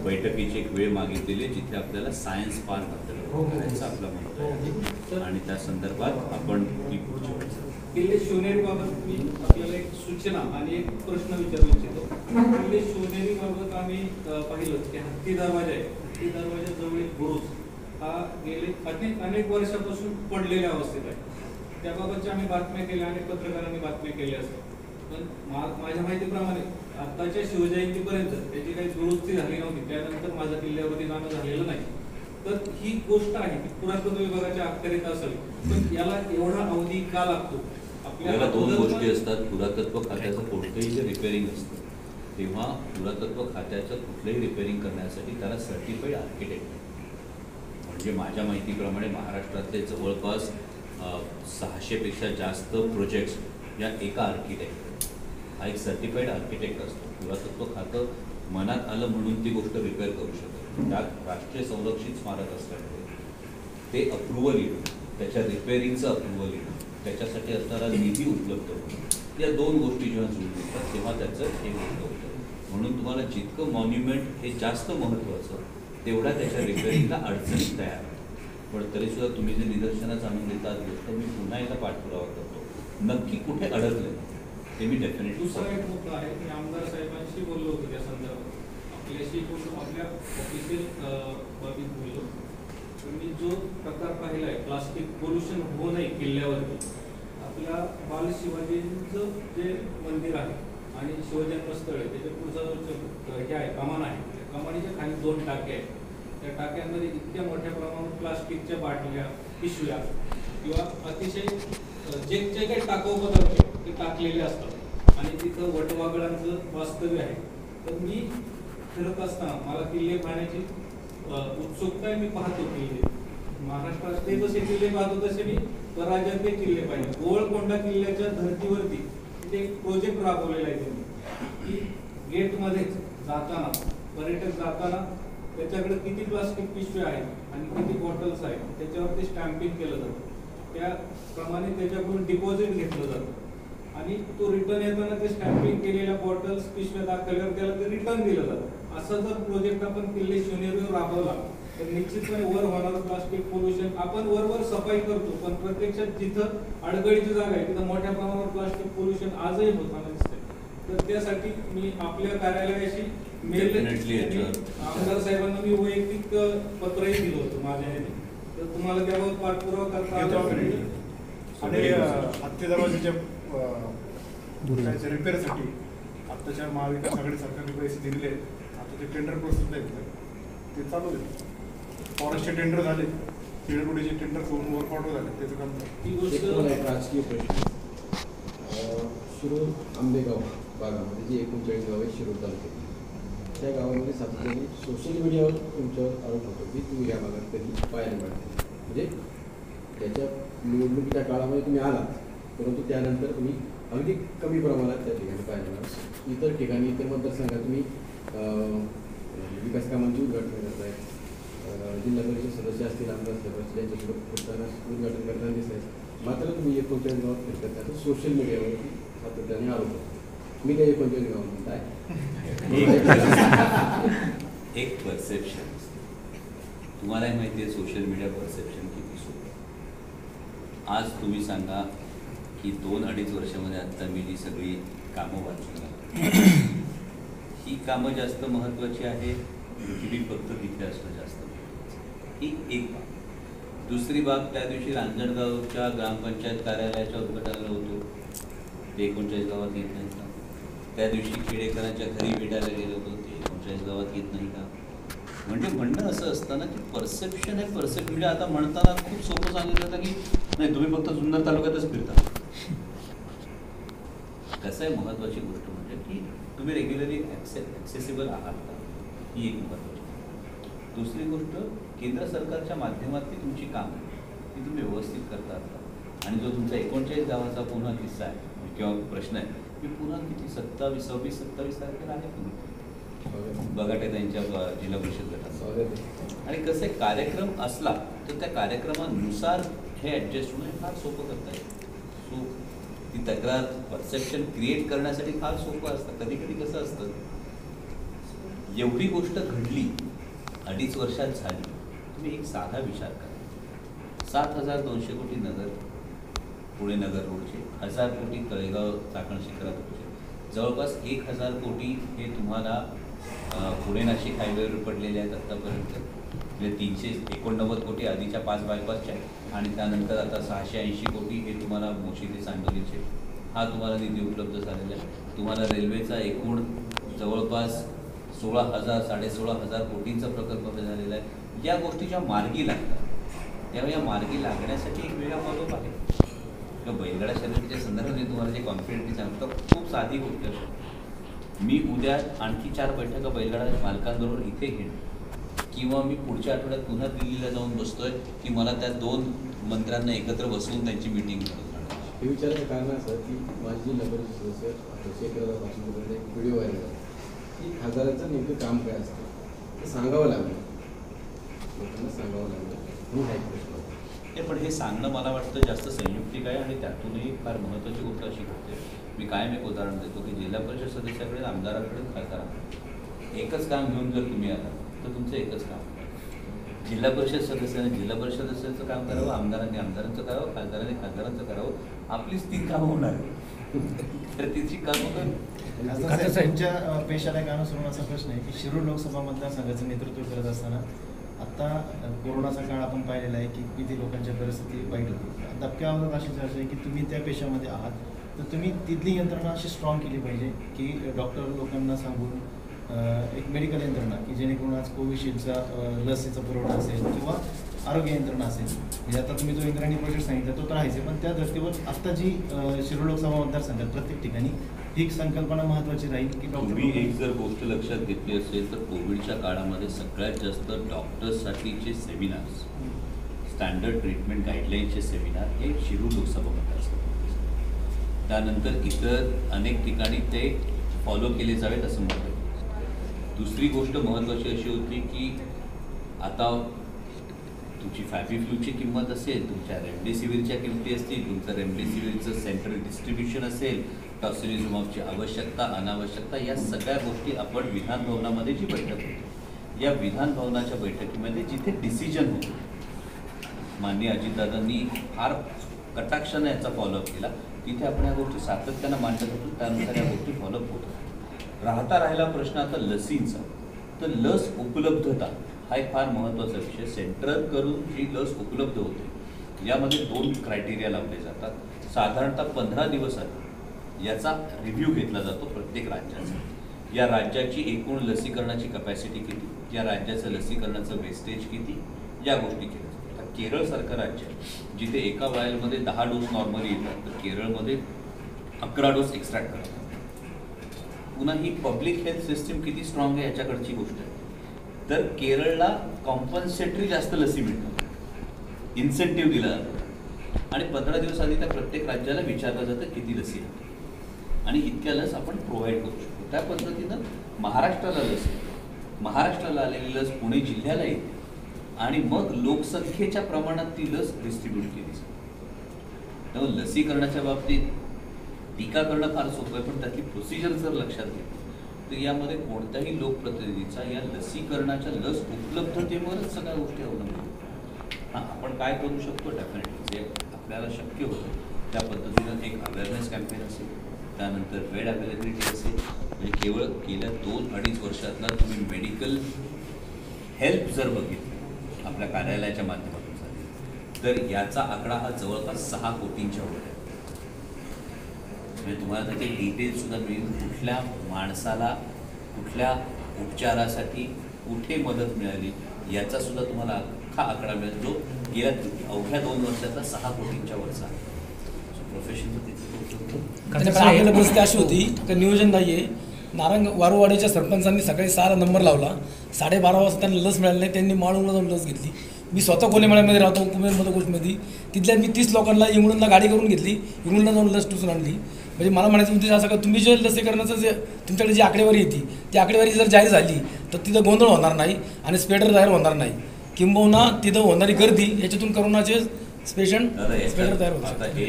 बैठकीची एक वेळ मागितलेली आहे जिथे आपल्याला सायन्स पार्क आपल्याला करायचं आपला म्हणतो आहे आणि त्या संदर्भात आपण ती पुढची वेळ किल्ले शिवनेरीबाबत मी आपल्याला एक सूचना आणि एक प्रश्न विचारू इच्छितो. किल्ले शिवनेरीबाबत आम्ही पाहिलं की हत्ती दरवाजा आहे, हत्ती दरवाजाजवळ एक बुरुज हा गेले अनेक वर्षापासून पडलेल्या अवस्थेत आहे. त्याबाबतच्या आम्ही बातम्या केल्या, अनेक पत्रकारांनी बातम्या केल्या असतात. पण माझ्या माहितीप्रमाणे आत्ताच्या शिवजयंतीपर्यंत त्याची काही दुरुस्ती झाली नव्हती, त्यानंतर माझं किल्ल्यावरती जाणं झालेलं नाही. तर ही गोष्ट आहे की पुरातत्व विभागाच्या अखत्यारीत असेल पण याला एवढा अवधी का लागतो? आपल्याला दोन गोष्टी असतात. पुरातत्व खात्याचं कोणतंही जे रिपेअरिंग असतं तेव्हा पुरातत्व खात्याचं कुठलंही रिपेअरिंग करण्यासाठी त्याला सर्टिफाईड आर्किटेक्ट म्हणजे माझ्या माहितीप्रमाणे महाराष्ट्रातले जवळपास 600पेक्षा जास्त प्रोजेक्ट्स या एका आर्किटेक्ट हा एक सर्टिफाईड आर्किटेक्ट असतो. पुरातत्व खातं मनात आलं म्हणून ती गोष्ट रिपेअर करू शकतो. त्यात राष्ट्रीय संरक्षित स्मारक असल्यामुळे ते अप्रुव्हल येणं, त्याच्या रिपेअरिंगचं अप्रुव्हल येणं, त्याच्यासाठी असणारा निधी उपलब्ध होणं, या दोन गोष्टी जेव्हा जुळून येतात तेव्हा त्याचं हे गोष्ट होतं. म्हणून तुम्हाला जितकं मॉन्युमेंट हे जास्त महत्त्वाचं तेवढा त्याच्या रिपेअरिंगला अडचणी तयार आहे. पण तरीसुद्धा तुम्ही जे निदर्शनास आणून देतात गोष्ट मी पुन्हा एकदा पाठपुरावा करतो, नक्की कुठे अडकले ते मी डेफिनेटली. दुसरा एक मुद्दा आहे की आमदार साहेबांशी बोललो होतो त्या संदर्भात, आपल्याशी आपल्या ऑफिशियल बाबतीत बोललो. मी जो प्रकार पाहिला आहे प्लास्टिक पोल्युशन होऊ नये किल्ल्यावरती, आपल्या बाल शिवाजींचं जे मंदिर आहे आणि शिवजन्मस्थळ आहे त्याच्या पुढचं हे आहे कमान आहे, त्या कमानीच्या खाली 2 टाके आहेत. त्या टाक्यांमध्ये इतक्या मोठ्या प्रमाणात प्लास्टिकच्या बाटल्या, पिशव्या किंवा अतिशय जे काही टाकाऊ पदार्थ ते टाकलेले असतात आणि तिथं वटवाघळांचं वास्तव्य आहे. तर मी फिरत असताना मला किल्ले पाहण्याची उत्सुकता आहे. मी पाहतो किल्ले महाराष्ट्रातले जसे किल्ले पाहतो तसे मी राज्यातले किल्ले पाहिले. गोवळकोंडा किल्ल्याच्या धर्तीवरती तिथे एक प्रोजेक्ट राबवलेला आहे त्यांनी की गेटमध्येच जाताना पर्यटक जाताना त्याच्याकडे किती प्लास्टिक पिशव्या आहेत आणि किती बॉटल्स आहेत त्याच्यावरती स्टॅम्पिंग केलं जातं. त्याप्रमाणे त्याच्याकडून डिपॉझिट घेतलं जातं आणि तो रिटर्न येताना ते स्टॅम्पिंग केलेल्या बॉटल्स पिशव्या दाखवल्यावर त्याला ते रिटर्न दिलं जातं. असं जर प्रोजेक्ट आपण किल्ले शिवनेरीवर राबवला तर निश्चितपणे वर होणारं प्लास्टिक पोल्युशन, आपण वरवर सफाई करतो पण प्रत्यक्षात जिथं अडगळीची जागा आहे तिथं मोठ्या प्रमाणावर प्लास्टिक पोल्युशन आजही होताना दिसतंय. तर त्यासाठी मी आपल्या कार्यालयाशी मेल आमदार साहेबांना मी वैयक्तिक पत्रही दिलं होतं माझ्या ह्याने, तर तुम्हाला त्यावर पाठपुरावा करता आणि हत्ती दरवाजाच्या रिपेअरसाठी आत्ताच्या महाविकास आघाडी सरकारने पैसे दिलेले आहेत. आता ते टेंडर प्रोसेस आहे ते चालू आहे. फॉरेस्टचे टेंडर झाले, पिढीचे टेंडर करून वर्कआउट झाले, त्याचं काम ती गोष्ट राजकीय प्रश्न. शिरूर आंबेगाव भागामध्ये जी 39 गाव आहेत शिरूर तालुक्यात, त्या गावामध्ये सातत्याने सोशल मीडियावर तुमच्यावर आरोप होतो की तुम्ही या भागात कधी पाहायला मिळते. म्हणजे त्याच्या निवडणुकीच्या काळामध्ये तुम्ही आलात, परंतु त्यानंतर तुम्ही अगदी कमी प्रमाणात त्या ठिकाणी पाहायला मिळाल. इतर ठिकाणी इतर मतदारसंघात तुम्ही विकास कामांची उद्घाटन करतायत, जिल्हा परिषद सदस्य असतील, आमदार सदस्य त्यांच्यासोबत फिरताना उद्घाटन करताना दिसत आहे. मात्र तुम्ही 39 गावात फिरतात त्याचा सोशल मीडियावरती सातत्याने आरोप होतो. मी काही 39 गाव म्हणताय एक परसेप्शन. तुम्हालाही माहिती आहे सोशल मीडिया परसेप्शन किती सोपं. आज तुम्ही सांगा की 2-2.5 वर्षामध्ये आत्ता मी जी सगळी कामं वाचली, ही कामं जास्त महत्त्वाची आहे की फक्त तिथे असणं जास्त महत्त्वाचं, ही एक बाब. दुसरी बाब, त्या दिवशी रांजणगावच्या ग्रामपंचायत कार्यालयाच्या उद्घाटनाला होतो, ते 39 गावात येत नाही का? त्या दिवशी खेडेकरांच्या घरी भेटायला गेलो होतो, ते 39 गावात येत नाही का? म्हणजे म्हणणं असं असतं ना की परसेप्शन आहे. परसेप्शन म्हणजे आता म्हणताना खूप सोपं सांगितलं होतं की नाही तुम्ही फक्त जुन्नर तालुक्यातच फिरता. कसं आहे, महत्त्वाची गोष्ट म्हणजे की तुम्ही रेग्युलरली ॲक्सेसिबल आहात का, ही एक महत्त्वाची. दुसरी गोष्ट, केंद्र सरकारच्या माध्यमातली तुमची कामं ती तुम्ही व्यवस्थित करतात का? आणि जो तुमचा 39 गावाचा पुन्हा किस्सा आहे किंवा प्रश्न आहे की पुन्हा किती 26-27 तारखेला आहे तुम्ही बघाटे त्यांच्या जिल्हा परिषद गटात. आणि कसं आहे, कार्यक्रम असला तर त्या कार्यक्रमानुसार हे ॲडजस्ट होणं फार सोपं करता येईल. सो ती तक्रार परसेप्शन क्रिएट करण्यासाठी फार सोपं असतं. कधी कधी कसं असतं, एवढी गोष्ट घडली 2.5 वर्षात झाली, तुम्ही एक साधा विचार करा. 7,200 कोटी नगर पुणे नगर रोडचे, 1,000 कोटी तळेगाव चाकण शिखरात रोडचे, जवळपास 1,000 कोटी हे तुम्हाला पुणे नाशिक हायवेवर पडलेले आहेत आत्तापर्यंत. म्हणजे 389 कोटी आधीच्या 5 बायपासच्या, आणि त्यानंतर आता 680 कोटी हे तुम्हाला मोशी ते सांगलीचे, हा तुम्हाला निधी उपलब्ध झालेला आहे. तुम्हाला रेल्वेचा एकूण जवळपास 16,000-16,500 कोटींचा प्रकल्प झालेला आहे. या गोष्टीच्या मार्गी लागतात. त्यामुळे या मार्गी लागण्यासाठी एक वेगळा फॉलोअप आहे. किंवा बैलगाडा शर्यतीच्या संदर्भात मी तुम्हाला जे कॉन्फिडेंटली सांगतो, खूप साधी गोष्ट असते. मी उद्या आणखी 4 बैठका बैलगाडा मालकांबरोबर इथे घेईन, किंवा मी पुढच्या आठवड्यात पुन्हा दिल्लीला जाऊन बसतोय की मला त्या 2 मंत्र्यांना एकत्र बसवून त्यांची मीटिंग करत. हे विचारायचं कारण असं की माझी जिल्हा परिषद सदस्य शेखरापासून एक व्हिडिओ व्हायरल झाला की खासदाराचं नेमकं काम काय असतं ते सांगावं लागलं, लोकांना सांगावं लागलं. म्हणून हा एक प्रश्न होता. हे पण हे सांगणं मला वाटतं जास्त संयुक्तिक आहे, आणि त्यातूनही फार महत्त्वाची गोष्ट अशी घडते. मी कायम एक उदाहरण देतो की जिल्हा परिषद सदस्याकडे, आमदाराकडे, खासदाराकडे एकच काम घेऊन जर तुम्ही आला तर तुमचं एकच काम. जिल्हा परिषद सदस्याने जिल्हा परिषद सदस्याचं काम करावं, आमदारांनी आमदारांचं करावं, खासदारांनी खासदारांचं करावं. आपलीच 3 कामं होणार तर तिची कामं तुमच्या पेशाला एक अनुसरून असा प्रश्न आहे की शिरूर लोकसभा मतदारसंघाचं नेतृत्व करत असताना आता कोरोनाचा काळ आपण पाहिलेला आहे की किती लोकांच्या परिस्थिती वाईट होती. धक्क्यावर अशी चर्चा आहे की तुम्ही त्या पेशामध्ये आहात, तर तुम्ही तिथली यंत्रणा अशी स्ट्रॉंग केली पाहिजे की डॉक्टर लोकांना सांगून एक मेडिकल यंत्रणा की जेणेकरून आज कोविशिल्डचा लसीचा पुरवठा असेल किंवा आरोग्य यंत्रणा असेल. म्हणजे आता तुम्ही जो इंद्रायणी प्रोजेक्ट सांगितला तो तर आहेच, पण त्या धर्तीवर आत्ता जी शिरूर लोकसभा मतदारसंघात प्रत्येक ठिकाणी ही संकल्पना महत्त्वाची राहील की तुम्ही एक जर गोष्ट लक्षात घेतली असेल तर कोविडच्या काळामध्ये सगळ्यात जास्त डॉक्टर्ससाठीचे सेमिनार्स, स्टँडर्ड ट्रीटमेंट गाईडलाईनचे सेमिनार हे शिरूर लोकसभा मतदारसंघात. त्यानंतर इतर अनेक ठिकाणी ते फॉलो केले जावेत असं म्हणतात. दुसरी गोष्ट महत्त्वाची अशी होती की आता तुमची फॅबिफ्लूची किंमत असेल, तुमच्या रेमडेसिवीरच्या किमती असतील, तुमचं रेमडेसिवीरचं सेंट्रल डिस्ट्रीब्युशन असेल, टॉसिलिझुमॅबची आवश्यकता अनावश्यकता, या सगळ्या गोष्टी आपण विधान भवनामध्ये जी बैठक होती, या विधान भवनाच्या बैठकीमध्ये जिथे डिसिजन होतो, माननीय अजितदादांनी फार कटाक्षाने याचा फॉलोअप केला. तिथे आपण या गोष्टी सातत्यानं मांडत होतो, त्यानुसार या गोष्टी फॉलोअप होतात. राहिला प्रश्न आता लसींचा. तर लस उपलब्धता हा एक फार महत्त्वाचा विषय. सेंट्रल करून जी लस उपलब्ध होते यामध्ये 2 क्रायटेरिया लावले जातात. साधारणतः 15 दिवस आधी याचा रिव्ह्यू घेतला जातो प्रत्येक राज्याचा. या राज्याची एकूण लसीकरणाची कपॅसिटी किती, या राज्याचं लसीकरणाचं वेस्टेज किती, या गोष्टी केल्या जातात. आता केरळसारखं राज्य जिथे एका वायलमध्ये 10 डोस नॉर्मली येतात, तर केरळमध्ये 11 डोस एक्स्ट्रॅक्ट करतात. पुन्हा ही पब्लिक हेल्थ सिस्टीम किती स्ट्रॉंग आहे याच्याकडची गोष्ट आहे. तर केरळला कॉम्पन्सेटरी जास्त लसी मिळतात, इन्सेंटिव्ह दिला जातो आणि 15 दिवस आधी त्या प्रत्येक राज्याला विचारलं जातं किती लसी आहे आणि इतक्या लस आपण प्रोव्हाइड करू शकतो. त्या पद्धतीनं महाराष्ट्राला लस आहे. महाराष्ट्राला आलेली लस पुणे जिल्ह्याला येते आणि मग लोकसंख्येच्या प्रमाणात ती लस डिस्ट्रीब्यूट केली जाते. त्यामुळे लसीकरणाच्या बाबतीत टीका करणं फार सोपं आहे, पण त्यातली प्रोसिजर जर लक्षात घेतली तर यामध्ये कोणत्याही लोकप्रतिनिधीचा या लसीकरणाच्या लस उपलब्धतेवरच सगळ्या गोष्टी अवलंबून. हां, आपण काय करू शकतो, डेफिनेटली जे आपल्याला शक्य होतं त्या पद्धतीनं एक अवेअरनेस कॅम्पेन असेल, त्यानंतर बेड अवेलेबिलिटी असेल. म्हणजे केवळ गेल्या 2-2.5 वर्षातला तुम्ही मेडिकल हेल्प जर बघितलं आपल्या कार्यालयाच्या माध्यमातून झाली तर याचा आकडा हा जवळपास 6 कोटींच्या वर आहे. म्हणजे तुम्हाला त्याचे डिटेल्ससुद्धा मिळेल, कुठल्या माणसाला कुठल्या उपचारासाठी कुठे मदत मिळाली याचासुद्धा तुम्हाला अख्खा आकडा मिळेल, जो गेल्या अवघ्या 2 वर्षाचा 6 कोटींच्या वरचा आहे. प्रोफेशनल आपल्याला परिस्थिती अशी होती की नियोजन नाही आहे. वारुवाडीच्या सरपंचांनी सकाळी 6ला नंबर लावला, 12:30 वाजता त्यांना लस मिळाली नाही. त्यांनी माळुंगला जाऊन लस घेतली. मी स्वतः कोलेमाळ्यामध्ये राहतो, कुमेर गोष्टीमध्ये. तिथल्या मी 30 लोकांना इंगळूनला गाडी करून घेतली, इंगळूनला जाऊन लस टुचून आणली. म्हणजे मला म्हणायचं उद्देश असं का तुम्ही जे लसीकरणाचं जे तुमच्याकडे जी आकडेवारी येते ती आकडेवारी जर जाहीर झाली तर तिथं गोंधळ होणार नाही आणि स्प्रेडर जाहीर होणार नाही. किंबहुना तिथं होणारी गर्दी याच्यातून करोनाचे पेशंट स्प्रेडर तयार होतात. आता हे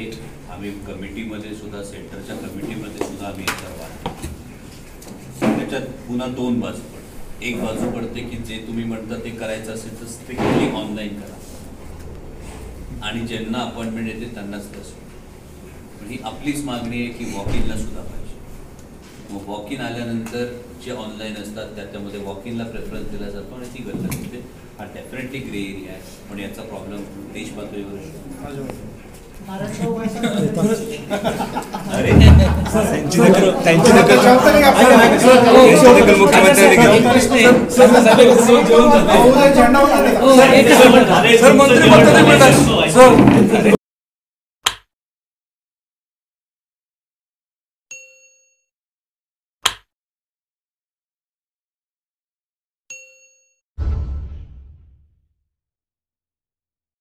आम्ही कमिटीमध्ये सुद्धा, सेंटरच्या कमिटीमध्ये सुद्धा आम्ही त्याच्यात पुन्हा 2 बाजू पडते. एक बाजू पडते की जे तुम्ही म्हणता ते करायचं असेल तर स्ट्रिक्टली ऑनलाईन करा आणि ज्यांना अपॉइंटमेंट येते त्यांनाच लस. ही आपलीच मागणी आहे की वॉक इनला सुद्धा पाहिजे. मग वॉक इन आल्यानंतर जे ऑनलाईन असतात त्याच्यामध्ये वॉक इनला प्रेफरन्स दिला जातो आणि ती गल्लत होते. हा डेफिनेटली ग्रे एरिया आहे, पण याचा प्रॉब्लेम देश पातळीवर मुख्यमंत्री